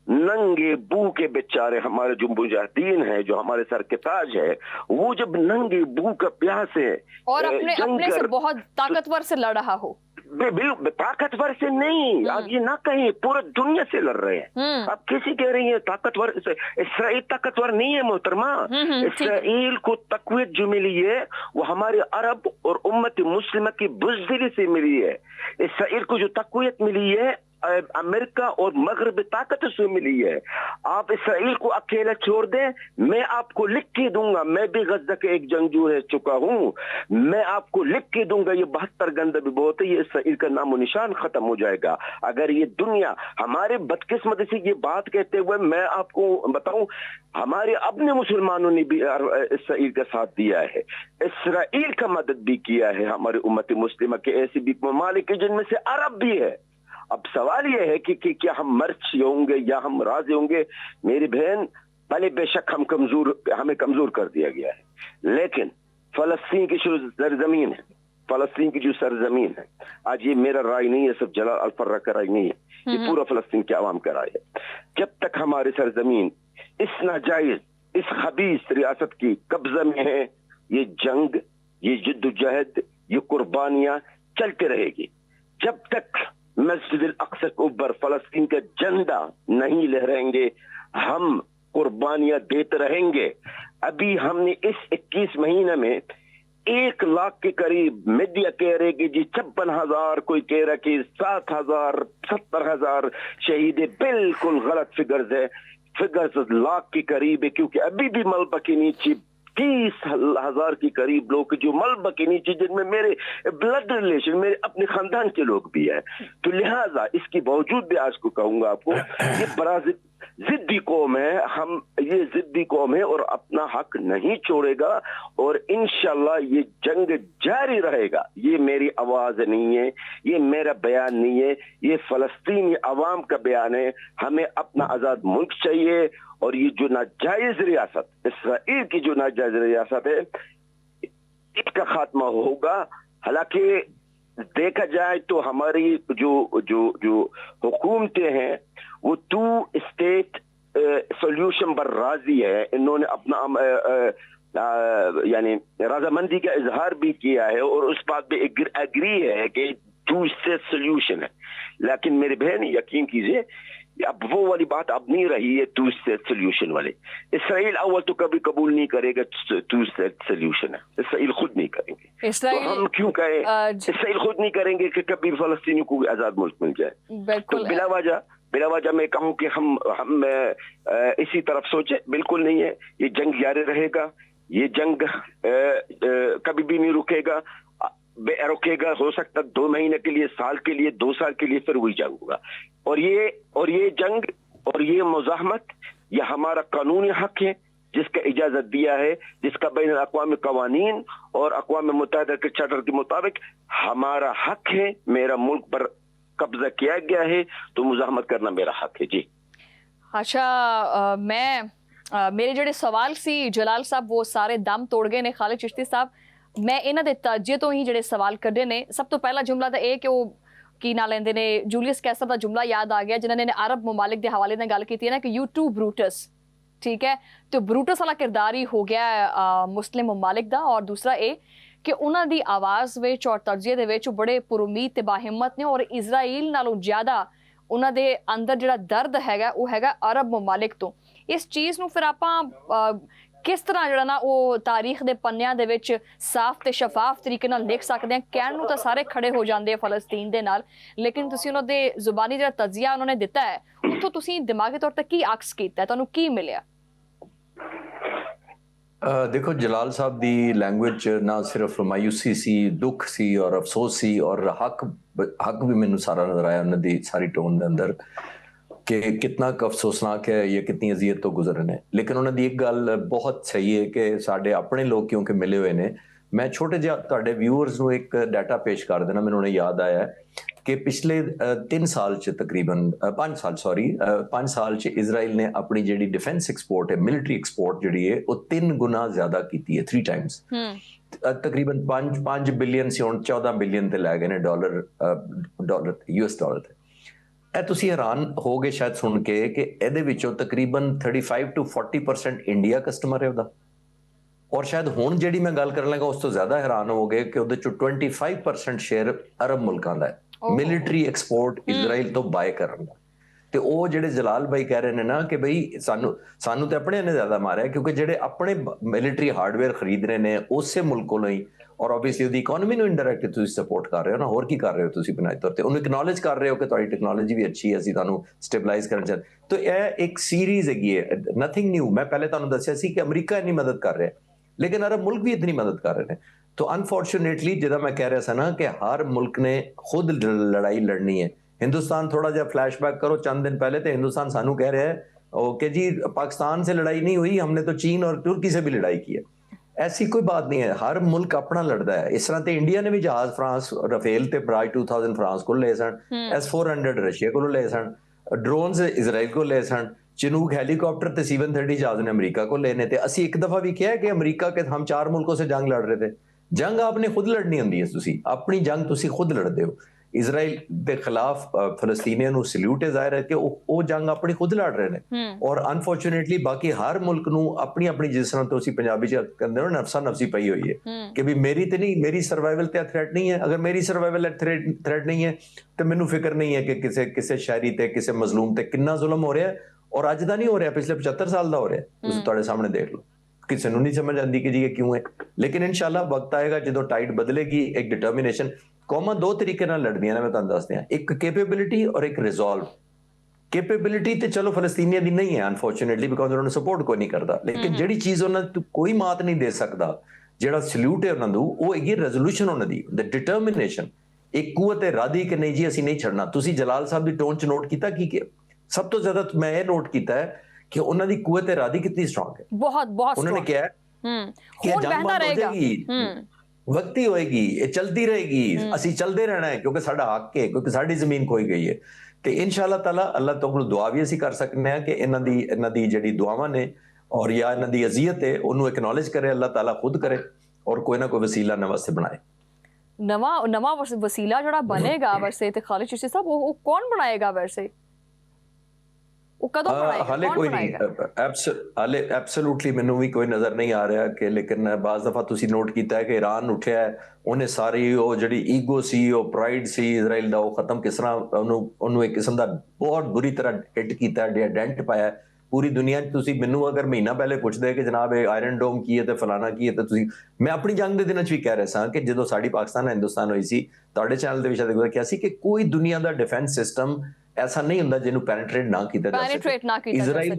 नंगे बू के बेचारे हमारे जो मुजाहिदीन है, जो हमारे सर के ताज है, वो जब नंगे बू का प्यास है और अपने से बहुत ताकतवर से लड़ रहा हो, बिल्कुल ताकतवर से नहीं, आप ये ना कहें, पूरे दुनिया से लड़ रहे हैं। आप कैसे कह रही हैं ताकतवर? इसराइल ताकतवर नहीं है मोहतरमा। इसराइल को तकवीत जो मिली है वो हमारे अरब और उम्मत मुस्लिम की बुज़दिली से मिली है। इसराइल को जो तकवीत मिली है अमेरिका और मगरब ताकत से मिली है। आप इसराइल को अकेला छोड़ दें, मैं आपको लिख के दूंगा, मैं भी गज़ा के एक जंगजू रह चुका हूं, मैं आपको लिख के दूंगा ये 72 गंदा भी बहुत है, ये इसराइल का नामो निशान खत्म हो जाएगा। अगर ये दुनिया हमारे बदकिस्मती से ये बात कहते हुए मैं आपको बताऊं, हमारे अपने मुसलमानों ने भी इसराइल का साथ दिया है, इसराइल का मदद भी किया है हमारे उम्मत मुस्लिमा के ऐसे भी ममालिक जिनमें से अरब भी है। अब सवाल यह है कि क्या हम मर्च होंगे या हम राजी होंगे? मेरी बहन, पहले बेशक हमें कमजोर कर दिया गया है, लेकिन फलस्तीन की जो सरजमीन है, फलस्तीन की जो सरजमीन है, आज ये मेरा राय नहीं है, सब जलाल अल-फर्रा का राय नहीं है, ये पूरा फलस्तीन के आवाम का राय है। जब तक हमारी सरजमीन इस नाजायज, इस खबीस रियासत की कब्जा में है, ये जंग, ये जिद्दोजहद, ये कुर्बानियां चलती रहेगी। जब तक मस्जिद अल-अक्सा के ऊपर फलस्तीन का झंडा नहीं लहराएंगे, हम कुर्बानियां देते रहेंगे। अभी हमने इस 21 महीने में 1 लाख के करीब, मीडिया कह रहे कि जी 56,000, कोई कह रहा कि 7,000, 70,000 शहीद है। बिल्कुल गलत फिगर्स है, फिगर्स लाख के करीब है, क्योंकि अभी भी मलबा के नीचे 30,000 के करीब लोग जो मलबा के नीचे, जिनमें मेरे ब्लड रिलेशन, मेरे अपने खानदान के लोग भी हैं। तो लिहाजा इसके बावजूद भी आज को कहूंगा आपको, ये बड़ा जिद्दी कौम है, ये जिद्दी कौम है और अपना हक नहीं छोड़ेगा, और इंशाल्लाह ये जंग जारी रहेगा। ये मेरी आवाज नहीं है, ये मेरा बयान नहीं है, ये फलस्तीनी अवाम का बयान है। हमें अपना आजाद मुल्क चाहिए, और ये जो नाजायज रियासत, इसराइल की जो नाजायज रियासत है, इसका खात्मा होगा। हालांकि देखा जाए तो हमारी जो हुकूमतें हैं वो 2 स्टेट सॉल्यूशन पर राजी है। इन्होंने अपना यानी रजामंदी का इजहार भी किया है और उस बात पे एग्री है कि 2 स्टेट सॉल्यूशन है। लेकिन मेरे बहन यकीन कीजिए, अब वो वाली बात अब नहीं रही है 2 स्टेट सॉल्यूशन वाले। इसराइल अव्वल तो कभी कबूल नहीं करेगा 2 स्टेट सॉल्यूशन है, इसराइल खुद नहीं करेंगे। तो हम क्यों कहें इसराइल खुद नहीं करेंगे कि कभी फलस्तीनी को आजाद मुल्क मिल जाए? तो बिला वजह मैं कहूं कि हम इसी तरफ सोचे, बिल्कुल नहीं है। ये जंग जारी रहेगा, ये जंग कभी भी नहीं रुकेगा। हो सकता 2 महीने के लिए, साल के लिए, 2 साल के लिए, फिर वही जंग होगा। और ये जंग और ये मुजाहमत यह हमारा कानूनी हक है जिसका इजाजत दिया है, जिसका बैन अक़वामी कवानीन और अक़वाम मुत्तहिदा के चार्टर के मुताबिक हमारा हक है। मेरा मुल्क पर कब्जा किया गया है तो मुज़ाहमत करना मेरा हक है। जी अच्छा, ਮੇਰੇ ਜਿਹੜੇ ਸਵਾਲ ਸੀ ਜਲਾਲ ਸਾਹਿਬ ਉਹ ਸਾਰੇ ਦਮ ਤੋੜ ਗਏ ਨੇ ਖਾਲਿਦ ਚਿਸ਼ਤੀ ਸਾਹਿਬ। ਮੈਂ ਇਹਨਾਂ ਦੇ ਤਜੇ ਤੋਂ ਹੀ ਜਿਹੜੇ ਸਵਾਲ ਕੱਢੇ ਨੇ, ਸਭ ਤੋਂ ਪਹਿਲਾ ਜੁਮਲਾ ਤਾਂ ਇਹ ਕਿ ਉਹ ਕੀ ਨਾ ਲੈਂਦੇ ਨੇ, ਜੂਲੀਅਸ ਕੈਸਰ ਦਾ ਜੁਮਲਾ ਯਾਦ ਆ ਗਿਆ ਜਿਨ੍ਹਾਂ ਨੇ ਅਰਬ ਮਮਾਲਿਕ ਦੇ ਹਵਾਲੇ ਨਾਲ ਗੱਲ ਕੀਤੀ ਹੈ ਨਾ ਕਿ ਯੂ ਟੂ ਬਰੂਟਸ, ਠੀਕ ਹੈ, ਤੇ ਬਰੂਟਸ ਵਾਲਾ ਕਿਰਦਾਰ ਹੀ ਹੋ ਗਿਆ ਮੁਸਲਿਮ ਮਮਾਲਿਕ ਦਾ। ਔਰ ਦੂਸਰਾ ਇਹ ਕਿ ਉਹਨਾਂ ਦੀ ਆਵਾਜ਼ ਵਿੱਚ ਔਰ ਤਰਜੀਹ ਦੇ ਵਿੱਚ ਬੜੇ ਪੁਰਉਮੀਦ ਤੇ ਬਾਹਿੰਮਤ ਨੇ, ਔਰ ਇਜ਼ਰਾਈਲ ਨਾਲੋਂ ਜ਼ਿਆਦਾ ਉਹਨਾਂ ਦੇ ਅੰਦਰ ਜਿਹੜਾ ਦਰਦ ਹੈਗਾ ਉਹ ਹੈਗਾ ਅਰਬ ਮਮਾਲਿਕ ਤੋਂ। ਇਸ ਚੀਜ਼ ਨੂੰ ਫਿਰ ਆਪਾਂ ਕਿਸ ਤਰ੍ਹਾਂ ਜਿਹੜਾ ਨਾ ਉਹ ਤਾਰੀਖ ਦੇ ਪੰਨਿਆਂ ਦੇ ਵਿੱਚ ਸਾਫ਼ ਤੇ ਸ਼ਫਾਫ ਤਰੀਕੇ ਨਾਲ ਲਿਖ ਸਕਦੇ ਹਾਂ? ਕਹਿਣ ਨੂੰ ਤਾਂ ਸਾਰੇ ਖੜੇ ਹੋ ਜਾਂਦੇ ਆ ਫਲਸਤੀਨ ਦੇ ਨਾਲ, ਲੇਕਿਨ ਤੁਸੀਂ ਉਹਨਾਂ ਦੇ ਜ਼ੁਬਾਨੀ ਜਿਹੜਾ ਤਜਜ਼ੀਆ ਉਹਨਾਂ ਨੇ ਦਿੱਤਾ ਹੈ ਉੱਥੋਂ ਤੁਸੀਂ ਦਿਮਾਗੀ ਤੌਰ ਤੇ ਕੀ ਅਕਸ ਕੀਤਾ, ਤੁਹਾਨੂੰ ਕੀ ਮਿਲਿਆ? ਦੇਖੋ, ਜਲਾਲ ਸਾਹਿਬ ਦੀ ਲੈਂਗੁਏਜ 'ਚ ਨਾ ਸਿਰਫ ਮਾਯੂਸੀ ਸੀ, ਦੁੱਖ ਸੀ ਔਰ ਅਫਸੋਸ ਸੀ, ਔਰ ਹੱਕ ਵੀ ਮੈਨੂੰ ਸਾਰਾ ਨਜ਼ਰ ਆਇਆ ਉਹਨਾਂ ਦੀ ਸਾਰੀ ਟੋਨ ਦੇ ਅੰਦਰ ਕਿ ਕਿੰਨਾ ਕੁ ਅਫਸੋਸਨਾਕ ਹੈ ਜਾਂ ਕਿੰਨੀ ਅਜ਼ੀਅਤ ਤੋਂ ਗੁਜ਼ਰੇ ਨੇ। ਲੇਕਿਨ ਉਹਨਾਂ ਦੀ ਇੱਕ ਗੱਲ ਬਹੁਤ ਸਹੀ ਹੈ ਕਿ ਸਾਡੇ ਆਪਣੇ ਲੋਕ ਕਿਉਂਕਿ ਮਿਲੇ ਹੋਏ ਨੇ। ਮੈਂ ਛੋਟੇ ਜਿਹਾ ਤੁਹਾਡੇ ਵਿਊਅਰਸ ਨੂੰ ਇੱਕ ਡਾਟਾ ਪੇਸ਼ ਕਰ ਦੇਣਾ, ਮੈਨੂੰ ਉਹਨੇ ਯਾਦ ਆਇਆ ਕਿ ਪਿਛਲੇ 3 ਸਾਲ 'ਚ ਤਕਰੀਬਨ 5 ਸਾਲ 'ਚ ਇਜ਼ਰਾਈਲ ਨੇ ਆਪਣੀ ਜਿਹੜੀ ਡਿਫੈਂਸ ਐਕਸਪੋਰਟ ਹੈ, ਮਿਲਟਰੀ ਐਕਸਪੋਰਟ ਜਿਹੜੀ ਹੈ ਉਹ 3 ਗੁਣਾ ਜ਼ਿਆਦਾ ਕੀਤੀ ਹੈ, 3 ਟਾਈਮਸ। ਤਕਰੀਬਨ 5 ਬਿਲੀਅਨ ਸੀ, ਹੁਣ 14 ਬਿਲੀਅਨ ਤੇ ਲੈ ਗਏ ਨੇ ਡਾਲਰ US ਡਾਲਰ ਤੇ। ਇਹ ਤੁਸੀਂ ਹੈਰਾਨ ਹੋਗੇ ਸ਼ਾਇਦ ਸੁਣ ਕੇ ਕਿ ਇਹਦੇ ਵਿੱਚੋਂ ਤਕਰੀਬਨ 35 to 40% ਇੰਡੀਆ ਕਸਟਮਰ ਹੈ ਉਹਦਾ। ਔਰ ਸ਼ਾਇਦ ਹੁਣ ਜਿਹੜੀ ਮੈਂ ਗੱਲ ਕਰਨ ਲੱਗਾ ਉਸ ਤੋਂ ਜ਼ਿਆਦਾ ਹੈਰਾਨ ਹੋਗੇ ਕਿ ਉਹਦੇ ਚੋਂ 25% ਸ਼ੇਅਰ ਅਰਬ ਮੁਲਕਾਂ ਦਾ ਹੈ ਮਿਲਟਰੀ ਐਕਸਪੋਰਟ ਇਜ਼ਰਾਈਲ ਤੋਂ ਬਾਏ ਕਰਨ ਦਾ। ਤੇ ਉਹ ਜਿਹੜੇ ਜਲਾਲ ਭਾਈ ਕਹਿ ਰਹੇ ਨੇ ਨਾ ਕਿ ਬਈ ਸਾਨੂੰ ਤੇ ਆਪਣੇ ਨੇ ਜ਼ਿਆਦਾ ਮਾਰਿਆ ਕਿਉਂਕਿ ਜਿਹੜੇ ਆਪਣੇ ਮਿਲਟਰੀ ਹਾਰਡਵੇਅਰ ਖਰੀਦ ਰਹੇ ਨੇ ਉਸੇ ਮੁਲਕ ਕੋਲੋਂ ਹੀ, ਔਰ ਆਬਵੀਅਸਲੀ ਉਹਦੀ ਇਕਨੋਮੀ ਨੂੰ ਇਨਡਾਇਰੈਕਟ ਤੁਸੀਂ ਸਪੋਰਟ ਕਰ ਰਹੇ ਹੋ ਨਾ, ਹੋਰ ਕੀ ਕਰ ਰਹੇ ਹੋ ਤੁਸੀਂ ਬੁਨਿਆਦੀ ਤੌਰ ਤੇ ਉਹਨੂੰ ਐਕਨੋਲਜ ਕਰ ਰਹੇ ਹੋ ਕਿ ਤੁਹਾਡੀ ਟੈਕਨੋਲੋਜੀ ਵੀ ਅੱਛੀ ਹੈ, ਅਸੀਂ ਤੁਹਾਨੂੰ ਸਟੇਬਲਾਈਜ਼ ਕਰਨ ਚਾਹੁੰਦੇ। ਤਾਂ ਇਹ ਇੱਕ ਸੀਰੀਜ਼ ਹੈਗੀ ਹੈ, ਨਥਿੰਗ ਨਿਊ। ਮੈਂ ਪਹਿਲੇ ਤੁਹਾਨੂੰ ਦੱਸਿਆ ਸੀ ਕਿ ਅਮਰੀਕਾ ਇੰਨੀ ਮਦਦ ਕਰ ਰਿਹਾ ਲੇਕਿਨ ਅਰਬ ਮੁਲਕ ਵੀ ਇਤਨੀ ਮਦਦ ਕਰ ਰਹੇ ਨੇ। ਤਾਂ ਅਨਫੋਰਚੂਨੇਟਲੀ ਜਿੱਦਾਂ ਮੈਂ ਕਹਿ ਰਿਹਾ ਸੀ ਨਾ ਕਿ ਹਰ ਮੁਲਕ ਨੇ ਖੁਦ ਲੜਾਈ ਲੜਨੀ ਹੈ। हिंदुस्तान थोड़ा जा फ्लैशबैक करो चंद दिन पहले, तो हिंदुस्तान सानू कह रहा है कि जी पाकिस्तान से लड़ाई नहीं हुई, हमने तो चीन और तुर्की से भी लड़ाई की है। ऐसी कोई बात नहीं है, हर मुल्क अपना लड़ता है। इस तरह तो इंडिया ने भी जहाज फ्रांस रफेल ते बराज 2000 फ्रांस को ले सन, S-400 रशिया को ले सन, ड्रोन से इजराइल को ले सन, चिनूक हेलीकॉप्टर ते C-130 जहाज ने अमेरिका को लेने थे। असी एक दफा भी किया कि अमेरिका के हम 4 मुल्कों से जंग लड़ रहे थे। जंग आपने खुद लड़नी होंदी है, तुसी अपनी जंग तुसी खुद लड़ते हो। इजराइल के खिलाफ फलस्तीनियों ਨੂੰ ਸਲੂਟ ਹੈ, ਜ਼ਾਹਿਰ ਹੈ ਕਿ ਉਹ ਜੰਗ ਆਪਣੀ ਖੁਦ ਲੜ ਰਹੇ ਨੇ। ਔਰ ਅਨਫੋਰਚੂਨੇਟਲੀ ਬਾਕੀ ਹਰ ਮੁਲਕ ਨੂੰ ਆਪਣੀ ਆਪਣੀ, ਜਿਸ ਤਰ੍ਹਾਂ ਤੁਸੀਂ ਪੰਜਾਬੀ ਚ ਕਹਿੰਦੇ ਹੋ, ਨਫਸਾ ਨਫਸੀ ਪਈ ਹੋਈ ਹੈ ਕਿ ਵੀ ਮੇਰੀ ਤੇ ਨਹੀਂ, ਮੇਰੀ ਸਰਵਾਈਵਲ ਤੇ ਥ੍ਰੈਟ ਨਹੀਂ ਹੈ। ਅਗਰ ਮੇਰੀ ਸਰਵਾਈਵਲ ਥ੍ਰੈਟ ਨਹੀਂ ਹੈ ਤੇ ਮੈਨੂੰ ਫਿਕਰ ਨਹੀਂ ਹੈ ਕਿ ਕਿਸੇ ਸ਼ਹਿਰੀ ਤੇ ਕਿਸੇ ਮਜ਼ਲੂਮ ਤੇ ਕਿੰਨਾ ਜ਼ੁਲਮ ਹੋ ਰਿਹਾ। ਔਰ ਅੱਜ ਦਾ ਨਹੀਂ ਹੋ ਰਿਹਾ, ਪਿਛਲੇ 75 ਸਾਲ ਦਾ ਹੋ ਰਿਹਾ। ਤੁਸੀਂ ਤੁਹਾਡੇ ਸਾਹਮਣੇ ਦੇਖ ਲਓ, ਕਿਸੇ ਨੂੰ ਨਹੀਂ ਸਮਝ ਆਉਂਦੀ ਕਿ ਜੀ ਇਹ ਕਿਉਂ ਹੈ। ਲੇਕਿਨ ਇਨਸ਼ਾਅੱਲਾ ਵਕਤ ਆਏਗਾ ਜਦੋਂ ਟਾਈਡ ਬਦਲੇਗੀ। ਇੱਕ ਡਿਟਰਮੀਨੇਸ਼ਨ, ਕੌਮਾਂ 2 ਤਰੀਕੇ ਨਾਲ ਲੜਦੀਆਂ ਨੇ, ਮੈਂ ਤੁਹਾਨੂੰ ਦੱਸਦੇ ਹਾਂ। ਇੱਕ ਕੈਪੇਬਿਲਿਟੀ ਔਰ ਇੱਕ ਰਿਜ਼ੋਲਵ। ਕੈਪੇਬਿਲਿਟੀ ਤੇ ਚਲੋ ਫਲਸਤੀਨੀਆਂ ਦੀ ਨਹੀਂ ਹੈ ਅਨਫੋਰਚੂਨੇਟਲੀ, ਬਿਕੋਜ਼ ਉਹਨਾਂ ਨੂੰ ਸਪੋਰਟ ਕੋਈ ਨਹੀਂ ਕਰਦਾ। ਲੇਕਿਨ ਜਿਹੜੀ ਚੀਜ਼ ਉਹਨਾਂ ਤੋਂ ਕੋਈ ਮਾਤ ਨਹੀਂ ਦੇ ਸਕਦਾ, ਜਿਹੜਾ ਸਲੂਟ ਹੈ ਉਹਨਾਂ ਨੂੰ, ਉਹ ਹੈਗੀ ਰੈਜ਼ੋਲੂਸ਼ਨ ਉਹਨਾਂ ਦੀ, ਦ ਡਿਟਰਮੀਨੇਸ਼ਨ, ਇੱਕ ਕੂਵਤ ਇਰਾਦੀ ਕਿ ਨਹੀਂ ਜੀ ਅਸੀਂ ਨਹੀਂ ਛੱਡਣਾ। ਤੁਸੀਂ ਜਲਾਲ ਸਾਹਿਬ ਦੀ ਟੋਨ ਚ ਨੋਟ ਕੀਤਾ ਕੀ ਸਭ ਤੋਂ ਜ਼ਿਆਦਾ ਮੈਂ ਇਹ ਨੋਟ ਕੀਤਾ ਹੈ ਕਿ ਉਹਨਾਂ ਦੀ ਕੂਵਤ ਇਰਾਦੀ ਕਿੰਨੀ ਸਟਰੋਂਗ ਹੈ। ਬਹੁਤ ਉਹਨਾਂ ਨੇ ਕਿਹਾ ਕਿ ਜੰਗ ਬੰਦ ਹੋ ਜਾਏਗੀ, ਵਕਤੀ ਹੋਏਗੀ, ਇਹ ਚਲਦੀ ਰਹੇਗੀ, ਅਸੀਂ ਚਲਦੇ ਰਹਿਣਾ ਹੈ ਕਿਉਂਕਿ ਸਾਡਾ ਹੱਕ ਹੈ, ਕਿਉਂਕਿ ਸਾਡੀ ਜ਼ਮੀਨ ਖੋਈ ਗਈ ਹੈ। ਤੇ ਇਨਸ਼ਾਅੱਲਾ ਤਾਲਾ ਅੱਲਾਹ ਤੋਂ ਕੋਲ ਦੁਆ ਵੀ ਅਸੀਂ ਕਰ ਸਕਦੇ ਹਾਂ ਕਿ ਇਹਨਾਂ ਦੀ ਜਿਹੜੀ ਦੁਆਵਾਂ ਨੇ ਔਰ ਜਾਂ ਇਹਨਾਂ ਦੀ ਅਜ਼ੀਅਤ ਹੈ ਉਹਨੂੰ ਐਕਨੋਲਜ ਕਰੇ ਅੱਲਾਹ ਤਾਲਾ ਖੁਦ ਕਰੇ ਔਰ ਕੋਈ ਨਾ ਕੋਈ ਵਸੀਲਾ ਨਵਾਂ ਸੇ ਬਣਾਏ। ਨਵਾਂ ਵਸੀਲਾ ਜਿਹੜਾ ਬਣੇਗਾ ਵੈਸੇ ਤੇ ਖਾਲਿਦ ਚਿਸ਼ਤੀ ਸਾਹਿਬ ਉਹ ਕੌਣ ਬਣਾਏਗਾ ਵੈਸੇ? ਹਾਲੇ ਕੋਈ ਨਹੀਂ, ਹਾਲੇ ਐਬਸੋਲੂਟਲੀ ਮੈਨੂੰ ਵੀ ਕੋਈ ਨਜ਼ਰ ਨਹੀਂ ਆ ਰਿਹਾ ਕਿ, ਲੇਕਿਨ ਬਾਜ਼ ਦਫਾ ਤੁਸੀਂ ਨੋਟ ਕੀਤਾ ਹੈ ਕਿ ਈਰਾਨ ਉੱਠਿਆ ਹੈ, ਉਹਨੇ ਸਾਰੀ ਉਹ ਜਿਹੜੀ ਈਗੋ ਸੀ, ਉਹ ਪ੍ਰਾਈਡ ਸੀ ਇਜ਼ਰਾਈਲ ਦਾ, ਉਹ ਖਤਮ ਕਿਸ ਤਰ੍ਹਾਂ ਉਹਨੂੰ ਇੱਕ ਕਿਸਮ ਦਾ ਬਹੁਤ ਬੁਰੀ ਤਰ੍ਹਾਂ ਹਿੱਟ ਕੀਤਾ, ਡੈਂਟ ਪਾਇਆ ਪੂਰੀ ਦੁਨੀਆ 'ਚ। ਤੁਸੀਂ ਮੈਨੂੰ ਅਗਰ ਮਹੀਨਾ ਪਹਿਲੇ ਪੁੱਛਦੇ ਕਿ ਜਨਾਬ ਇਹ ਆਇਰਨ ਡੋਮ ਕੀ ਹੈ ਤੇ ਫਲਾਣਾ ਕੀ ਹੈ, ਤੇ ਤੁਸੀਂ, ਮੈਂ ਆਪਣੀ ਜੰਗ ਦੇ ਦਿਨਾਂ 'ਚ ਵੀ ਕਹਿ ਰਿਹਾ ਸਾਂ ਕਿ ਜਦੋਂ ਸਾਡੀ ਪਾਕਿਸਤਾਨ ਹਿੰਦੁਸਤਾਨ ਹੋਈ ਸੀ, ਤੁਹਾਡੇ ਚੈਨਲ ਦੇ ਵਿੱਚ ਕਿਹਾ ਸੀ ਕਿ ਕੋਈ ਦੁਨੀਆ ਦਾ ਡਿਫੈਂਸ ਸਿਸਟਮ ਐਸਾ ਨਹੀਂ ਹੁੰਦਾ ਜਿਹਨੂੰ ਪੈਨੀਟ੍ਰੇਟ ਨਾ ਕੀਤਾ ਜਾ ਸਕੇ। ਇਜ਼ਰਾਈਲ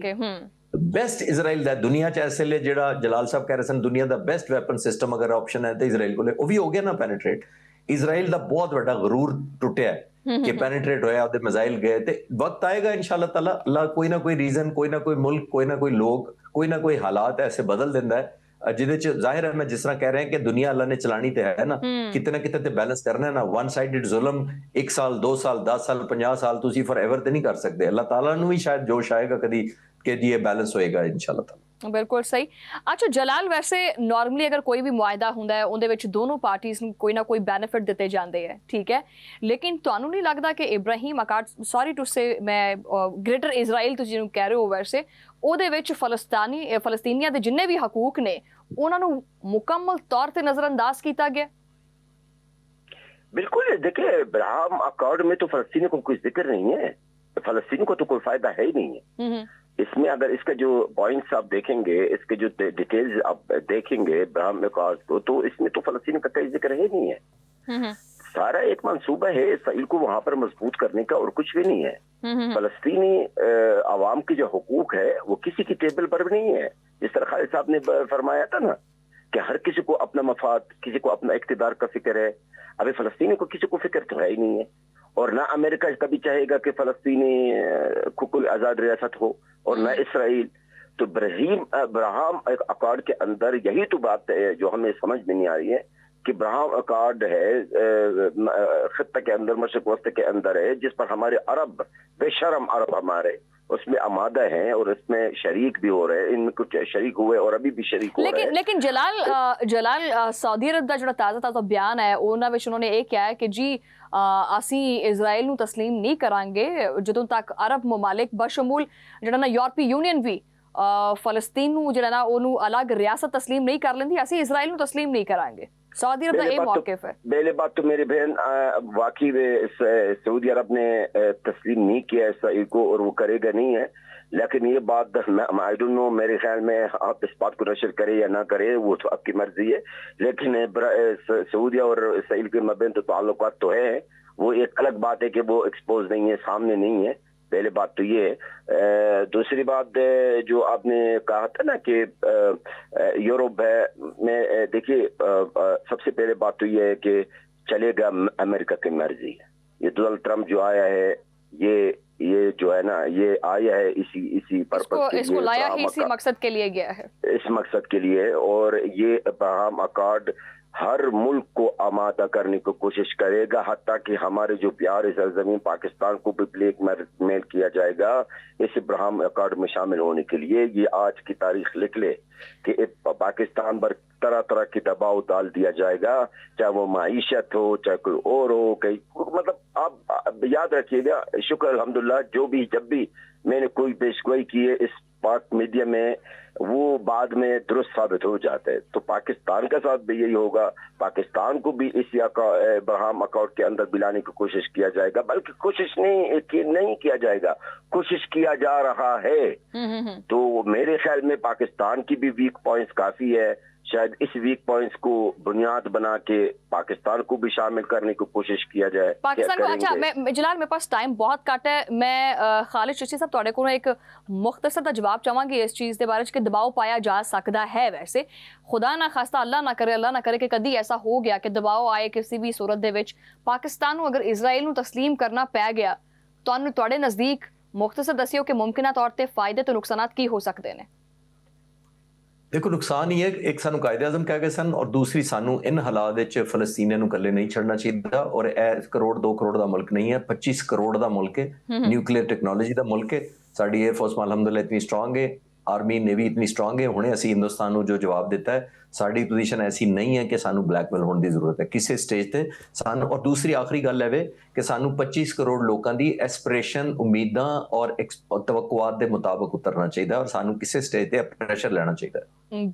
ਬੈਸਟ, ਇਜ਼ਰਾਈਲ ਦਾ ਦੁਨੀਆ 'ਚ ਇਸ ਵੇਲੇ ਜਿਹੜਾ ਜਲਾਲ ਸਾਹਿਬ ਕਹਿ ਰਹੇ ਸਨ ਦੁਨੀਆ ਦਾ ਬੈਸਟ ਵੈਪਨ ਸਿਸਟਮ ਅਗਰ ਆਪਸ਼ਨ ਹੈ ਤੇ ਇਜ਼ਰਾਈਲ ਕੋਲੇ ਉਹ ਵੀ ਹੋ ਗਿਆ ਨਾ ਪੈਨੀਟ੍ਰੇਟ। ਇਜ਼ਰਾਈਲ ਦਾ ਬਹੁਤ ਵੱਡਾ ਗਰੂਰ ਟੁੱਟਿਆ ਹੈ ਕਿ ਪੈਨੀਟ੍ਰੇਟ ਹੋਇਆ, ਉਹਦੇ ਮਿਜ਼ਾਈਲ ਗਏ, ਤੇ ਵਕਤ ਆਏਗਾ ਇਨਸ਼ਾਅੱਲਾ ਤਾਲਾ, ਅੱਲਾਹ ਕੋਈ ਨਾ ਕੋਈ ਰੀਜ਼ਨ, ਕੋਈ ਨਾ ਕੋਈ ਮੁਲਕ, ਕੋਈ ਨਾ ਕੋਈ ਲੋਕ, ਕੋਈ ਨਾ ਕੋਈ ਹਾਲਾਤ ਐਸੇ ਬਦਲ ਦਿੰਦਾ ਹੈ ਜਿਹਦੇ ਚ ਜ਼ਾਹਿਰ ਹੈ, ਮੈਂ ਜਿਸ ਤਰ੍ਹਾਂ ਕਹਿ ਰਿਹਾ ਕਿ ਦੁਨੀਆ ਅੱਲਾਹ ਨੇ ਚਲਾਣੀ ਤੇ ਹੈ ਨਾ, ਕਿਤੇ ਤੇ ਬੈਲੈਂਸ ਕਰਨਾ ਹੈ ਨਾ। ਵਨ ਸਾਈਡਡ ਜ਼ੁਲਮ 1 ਸਾਲ 2 ਸਾਲ 10 ਸਾਲ 50 ਸਾਲ ਤੁਸੀਂ ਫੋਰਐਵਰ ਤੇ ਨਹੀਂ ਕਰ ਸਕਦੇ। ਅੱਲਾਹ ਤਾਲਾ ਨੂੰ ਵੀ ਸ਼ਾਇਦ ਜੋਸ਼ ਆਏਗਾ ਕਦੀ ਕਿ ਜੀ ਇਹ बैलेंस ਹੋਏਗਾ इंशाल्लाह ताला। बिल्कुल सही। अच्छा जलाल, वैसे नॉर्मली अगर कोई भी मुआहदा हुंदा है उहदे विच दोनों पार्टीज नूं कोई ना कोई बेनिफिट दिते जांदे है, ठीक है, लेकिन तुहानूं नहीं लगदा कि इब्राहिम अकार्ड, सॉरी टू से मैं ग्रेटर इजराइल तुसीं जिहनूं कह रहे हो, वैसे ਉਹਦੇ ਵਿੱਚ ਫਲਸਤੀਨੀਆਂ ਦੇ ਜਿੰਨੇ ਵੀ ਹਕੂਕ ਨੇ ਉਹਨਾਂ ਨੂੰ ਮੁਕੰਮਲ ਤੌਰ ਤੇ ਨਜ਼ਰਅੰਦਾਜ਼ ਕੀਤਾ ਗਿਆ? बिल्कुल, देखिए अब्राहम अकॉर्ड में तो फलस्तीनी को कोई जिक्र नहीं है, फलस्तीनी को तो कोई फायदा है ही नहीं है इसमें। अगर इसका जो पॉइंट्स आप देखेंगे, इसके जो डिटेल्स आप देखेंगे अब्राहम अकॉर्ड को, तो इसमें तो फलस्तीनी का कोई जिक्र है नहीं है। सारा एक मंसूबा है इसराइल को वहां पर मजबूत करने का और कुछ भी नहीं है। फलस्तीनी आवाम की जो हुकूक है वो किसी की टेबल पर भी नहीं है। जिस तरह खालिद साहब ने फरमाया था ना कि हर किसी को अपना मफाद, किसी को अपना इक़्तिदार का फिक्र है। अभी फलस्तीनी को किसी को फिक्र तो है ही नहीं है, और ना अमेरिका कभी चाहेगा कि फलस्तीनी को कोई आज़ाद रियासत हो, और ना इसराइल। तो अब्राहम अकॉर्ड के अंदर यही तो बात है जो हमें समझ में नहीं आ रही है कि अब्राहम अकॉर्ड है खत्ते के अंदर, मशरिक़ वस्त के अंदर है, जिस पर हमारे अरब, बेशरम अरब हमारे उसमें आमादा हैं और इसमें शरीक भी हो रहे हैं। इनमें कुछ शरीक हुए और अभी भी शरीक हो रहे हैं। लेकिन जलाल सऊदी अरब ਦਾ ਜਿਹੜਾ ਤਾਜ਼ਾ ਬਿਆਨ ਹੈ ਉਹਨਾਂ ਵਿੱਚ ਉਹਨਾਂ ਨੇ ਇਹ ਕਿਹਾ ਹੈ ਕਿ ਜੀ ਅਸੀਂ ਇਜ਼ਰਾਈਲ ਨੂੰ ਤਸਲੀਮ ਨਹੀਂ ਕਰਾਂਗੇ ਜਦੋਂ ਤੱਕ ਅਰਬ ਮਮਾਲਿਕ ਬਸ਼ਮੂਲ ਜਿਹੜਾ ਨਾ ਯੂਰਪੀ ਯੂਨੀਅਨ ਵੀ ਫਲਸਤੀਨ ਨੂੰ ਜਿਹੜਾ ਨਾ ਉਹਨੂੰ ਅਲੱਗ ਰਿਆਸਤ ਤਸਲੀਮ ਨਹੀਂ ਕਰ ਲੈਂਦੀ, ਅਸੀਂ ਇਜ਼ਰਾਈਲ ਨੂੰ ਤਸਲੀਮ ਨਹੀਂ ਕਰਾਂਗੇ। सऊदी अरब का ये मौक़िफ़ है। पहले बात तो मेरी बहन वाकई सऊदी अरब ने तस्लीम नहीं किया इसराइल को और वो करेगा नहीं है। लेकिन ये बात आई डोंट नो, मेरे ख्याल में आप इस बात को नशर करें या ना करें वो तो आपकी मर्जी है, लेकिन सऊदी और इसराइल के मबैन तो ताल्लुकात तो है। वो एक अलग बात है कि वो एक्सपोज नहीं है, सामने नहीं है। पहले बात तो ये है। दूसरी बात जो आपने कहा था ना कि यूरोप में देखिए, सबसे पहले बात तो ये है कि चलेगा अमेरिका की मर्जी। ये डोनाल्ड ट्रम्प जो आया है, ये जो है ना, ये आया है इसी पर्पस के इसको लाया ही इसी मकसद के लिए गया है, इस मकसद के लिए। और ये अब्राहम अकॉर्ड हर मुल्क को आमादा करने की कोशिश करेगा, हत्ता कि हमारे जो प्यारे सरजमीन पाकिस्तान को भी ब्लैकमेल किया जाएगा इस अब्राहम अकॉर्ड में शामिल होने के लिए। ये आज की तारीख लिख ले कि पाकिस्तान पर तरह तरह की दबाव डाल दिया जाएगा, चाहे वो माईशत हो, चाहे कोई और हो, कहीं मतलब आप याद रखिएगा। शुक्र अल्हम्दुलिल्लाह, जो भी जब भी मैंने कोई पेशगोई की है इस पाक मीडिया में, वो बाद में दुरुस्त साबित हो जाता है। तो पाकिस्तान के साथ भी यही होगा, पाकिस्तान को भी इस अब्राहम अकॉर्ड के अंदर मिलाने की कोशिश किया जाएगा, बल्कि कोशिश नहीं किया जाएगा, कोशिश किया जा रहा है। तो मेरे ख्याल में पाकिस्तान की भी वीक पॉइंट्स काफी है, शायद इस वीक पॉइंट्स को बुनियाद बना के पाकिस्तान को भी शामिल करने की कोशिश किया जाए पाकिस्तान को। अच्छा मैं जलाल, मेरे पास टाइम बहुत घट है, मैं खालिद चिश्ती साहब ਤੁਹਾਡੇ ਕੋਲੋਂ ਇੱਕ ਮੁਖਤਸਰ ਦਾ ਜਵਾਬ ਚਾਹਾਂਗੀ ਇਸ ਚੀਜ਼ ਦੇ ਬਾਰੇ ਚ ਕਿ ਦਬਾਅ ਪਾਇਆ ਜਾ ਸਕਦਾ ਹੈ। ਵੈਸੇ खुदा ना खास्ता, अल्लाह ना करे कि कभी ऐसा हो गया कि दबाव आए किसी भी सूरत दे विच पाकिस्तान ਨੂੰ अगर इजराइल ਨੂੰ तस्लीम करना पै गया, ਤੁਹਾਨੂੰ ਤੁਹਾਡੇ ਨਜ਼ਦੀਕ ਮੁਖਤਸਰ ਦੱਸਿਓ ਕਿ ਮੁਮਕਿਨਾ ਤੌਰ ਤੇ ਫਾਇਦੇ ਤੇ ਨੁਕਸਾਨਾਤ ਕੀ ਹੋ ਸਕਦੇ ਨੇ? ਦੇਖੋ ਨੁਕਸਾਨ ਹੀ ਹੈ, ਇੱਕ ਸਾਨੂੰ ਕਾਇਦੇ ਆਜ਼ਮ ਕਹਿ ਗਏ ਸਨ, ਔਰ ਦੂਸਰੀ ਸਾਨੂੰ ਇਨ ਹਾਲਾਤ ਵਿੱਚ ਫਲਸਤੀਨੀਆਂ ਨੂੰ ਇਕੱਲੇ ਨਹੀਂ ਛੱਡਣਾ ਚਾਹੀਦਾ। ਔਰ ਇਹ 1 ਕਰੋੜ 2 ਕਰੋੜ ਦਾ ਮੁਲਕ ਨਹੀਂ ਹੈ, 25 ਕਰੋੜ ਦਾ ਮੁਲਕ ਹੈ, ਨਿਊਕਲੀਅਰ ਟੈਕਨੋਲੋਜੀ ਦਾ ਮੁਲਕ ਹੈ। ਸਾਡੀ 에ਅਰ ਫੋਰਸ ਅਲਹਮਦੁਲਿਲਾ ਇਤਨੀ ਸਟਰੋਂਗ ਹੈ, ਆਰਮੀ ਨੇਵੀ ਇਤਨੀ ਸਟਰੋਂਗ ਹੈ। ਹੁਣੇ ਅਸੀਂ ਹਿੰਦੁਸਤਾਨ ਨੂੰ ਜੋ ਜਵਾਬ ਦਿੱਤਾ ਹੈ, ਸਾਡੀ ਪੋਜੀਸ਼ਨ ਐਸੀ ਨਹੀਂ ਹੈ ਕਿ ਸਾਨੂੰ ਬਲੈਕਮੇਲ ਹੋਣ ਦੀ ਜ਼ਰੂਰਤ ਹੈ ਕਿਸੇ ਸਟੇਜ ਤੇ ਸਾਨੂੰ। ਔਰ ਦੂਸਰੀ ਆਖਰੀ ਗੱਲ ਹੈ ਕਿ ਸਾਨੂੰ 25 ਕਰੋੜ ਲੋਕਾਂ ਦੀ ਐਸਪੀਰੇਸ਼ਨ, ਉਮੀਦਾਂ ਔਰ ਤਵੱਕੁਆਤ ਦੇ ਮੁਤਾਬਕ ਉਤਰਨਾ ਚਾਹੀਦਾ, ਔਰ ਸਾਨੂੰ ਕਿਸੇ ਸਟੇਜ ਤੇ ਪ੍ਰੈਸ਼ਰ ਲੈਣਾ ਚਾਹੀਦਾ।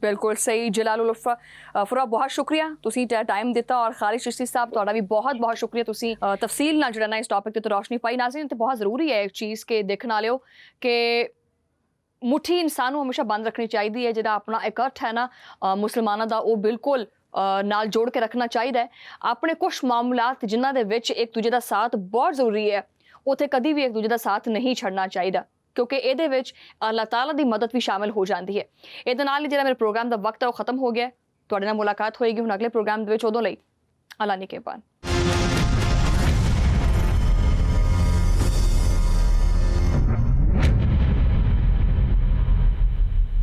ਬਿਲਕੁਲ ਸਹੀ। ਜਲਾਲੁਲ ਫੁਰਾ, ਬਹੁਤ ਸ਼ੁਕਰੀਆ ਤੁਸੀਂ ਟਾਈਮ ਦਿੱਤਾ, ਔਰ ਖਾਲਿਦ चिश्ती साहब ਤੁਹਾਡਾ ਵੀ ਬਹੁਤ ਬਹੁਤ ਸ਼ੁਕਰੀਆ, ਤੁਸੀਂ ਤਫਸੀਲ ਨਾਲ ਜਿਹੜਾ ਨਾ ਇਸ ਟੌਪਿਕ ਤੇ ਰੋਸ਼ਨੀ ਪਾਈ। ਨਾਜ਼ਰੀਨ, ਤੇ ਬਹੁਤ ਜ਼ਰੂਰੀ ਹੈ ਇੱਕ ਚੀਜ਼ ਕਿ ਦੇਖਣ ਵਾਲਿਓ ਕਿ ਮੁੱਠੀ ਇਨਸਾਨ ਨੂੰ ਹਮੇਸ਼ਾ ਬੰਦ ਰੱਖਣੀ ਚਾਹੀਦੀ ਹੈ। ਜਿਹੜਾ ਆਪਣਾ ਇਕੱਠ ਹੈ ਨਾ ਮੁਸਲਮਾਨਾਂ ਦਾ, ਉਹ ਬਿਲਕੁਲ ਨਾਲ ਜੋੜ ਕੇ ਰੱਖਣਾ ਚਾਹੀਦਾ ਹੈ। ਆਪਣੇ ਕੁਛ ਮਾਮਲਾਤ ਜਿਨ੍ਹਾਂ ਦੇ ਵਿੱਚ ਇੱਕ ਦੂਜੇ ਦਾ ਸਾਥ ਬਹੁਤ ਜ਼ਰੂਰੀ ਹੈ, ਉੱਥੇ ਕਦੀ ਵੀ ਇੱਕ ਦੂਜੇ ਦਾ ਸਾਥ ਨਹੀਂ ਛੱਡਣਾ ਚਾਹੀਦਾ, ਕਿਉਂਕਿ ਇਹਦੇ ਵਿੱਚ ਅੱਲਾਹ ਤਾਲਾ ਦੀ ਮਦਦ ਵੀ ਸ਼ਾਮਿਲ ਹੋ ਜਾਂਦੀ ਹੈ। ਇਹਦੇ ਨਾਲ ਹੀ ਜਿਹੜਾ ਮੇਰੇ ਪ੍ਰੋਗਰਾਮ ਦਾ ਵਕਤ ਹੈ ਉਹ ਖਤਮ ਹੋ ਗਿਆ। ਤੁਹਾਡੇ ਨਾਲ ਮੁਲਾਕਾਤ ਹੋਏਗੀ ਹੁਣ ਅਗਲੇ ਪ੍ਰੋਗਰਾਮ ਦੇ ਵਿੱਚ, ਉਦੋਂ ਲਈ ਅੱਲਾ ਨਿਗਹਿਬਾਨ।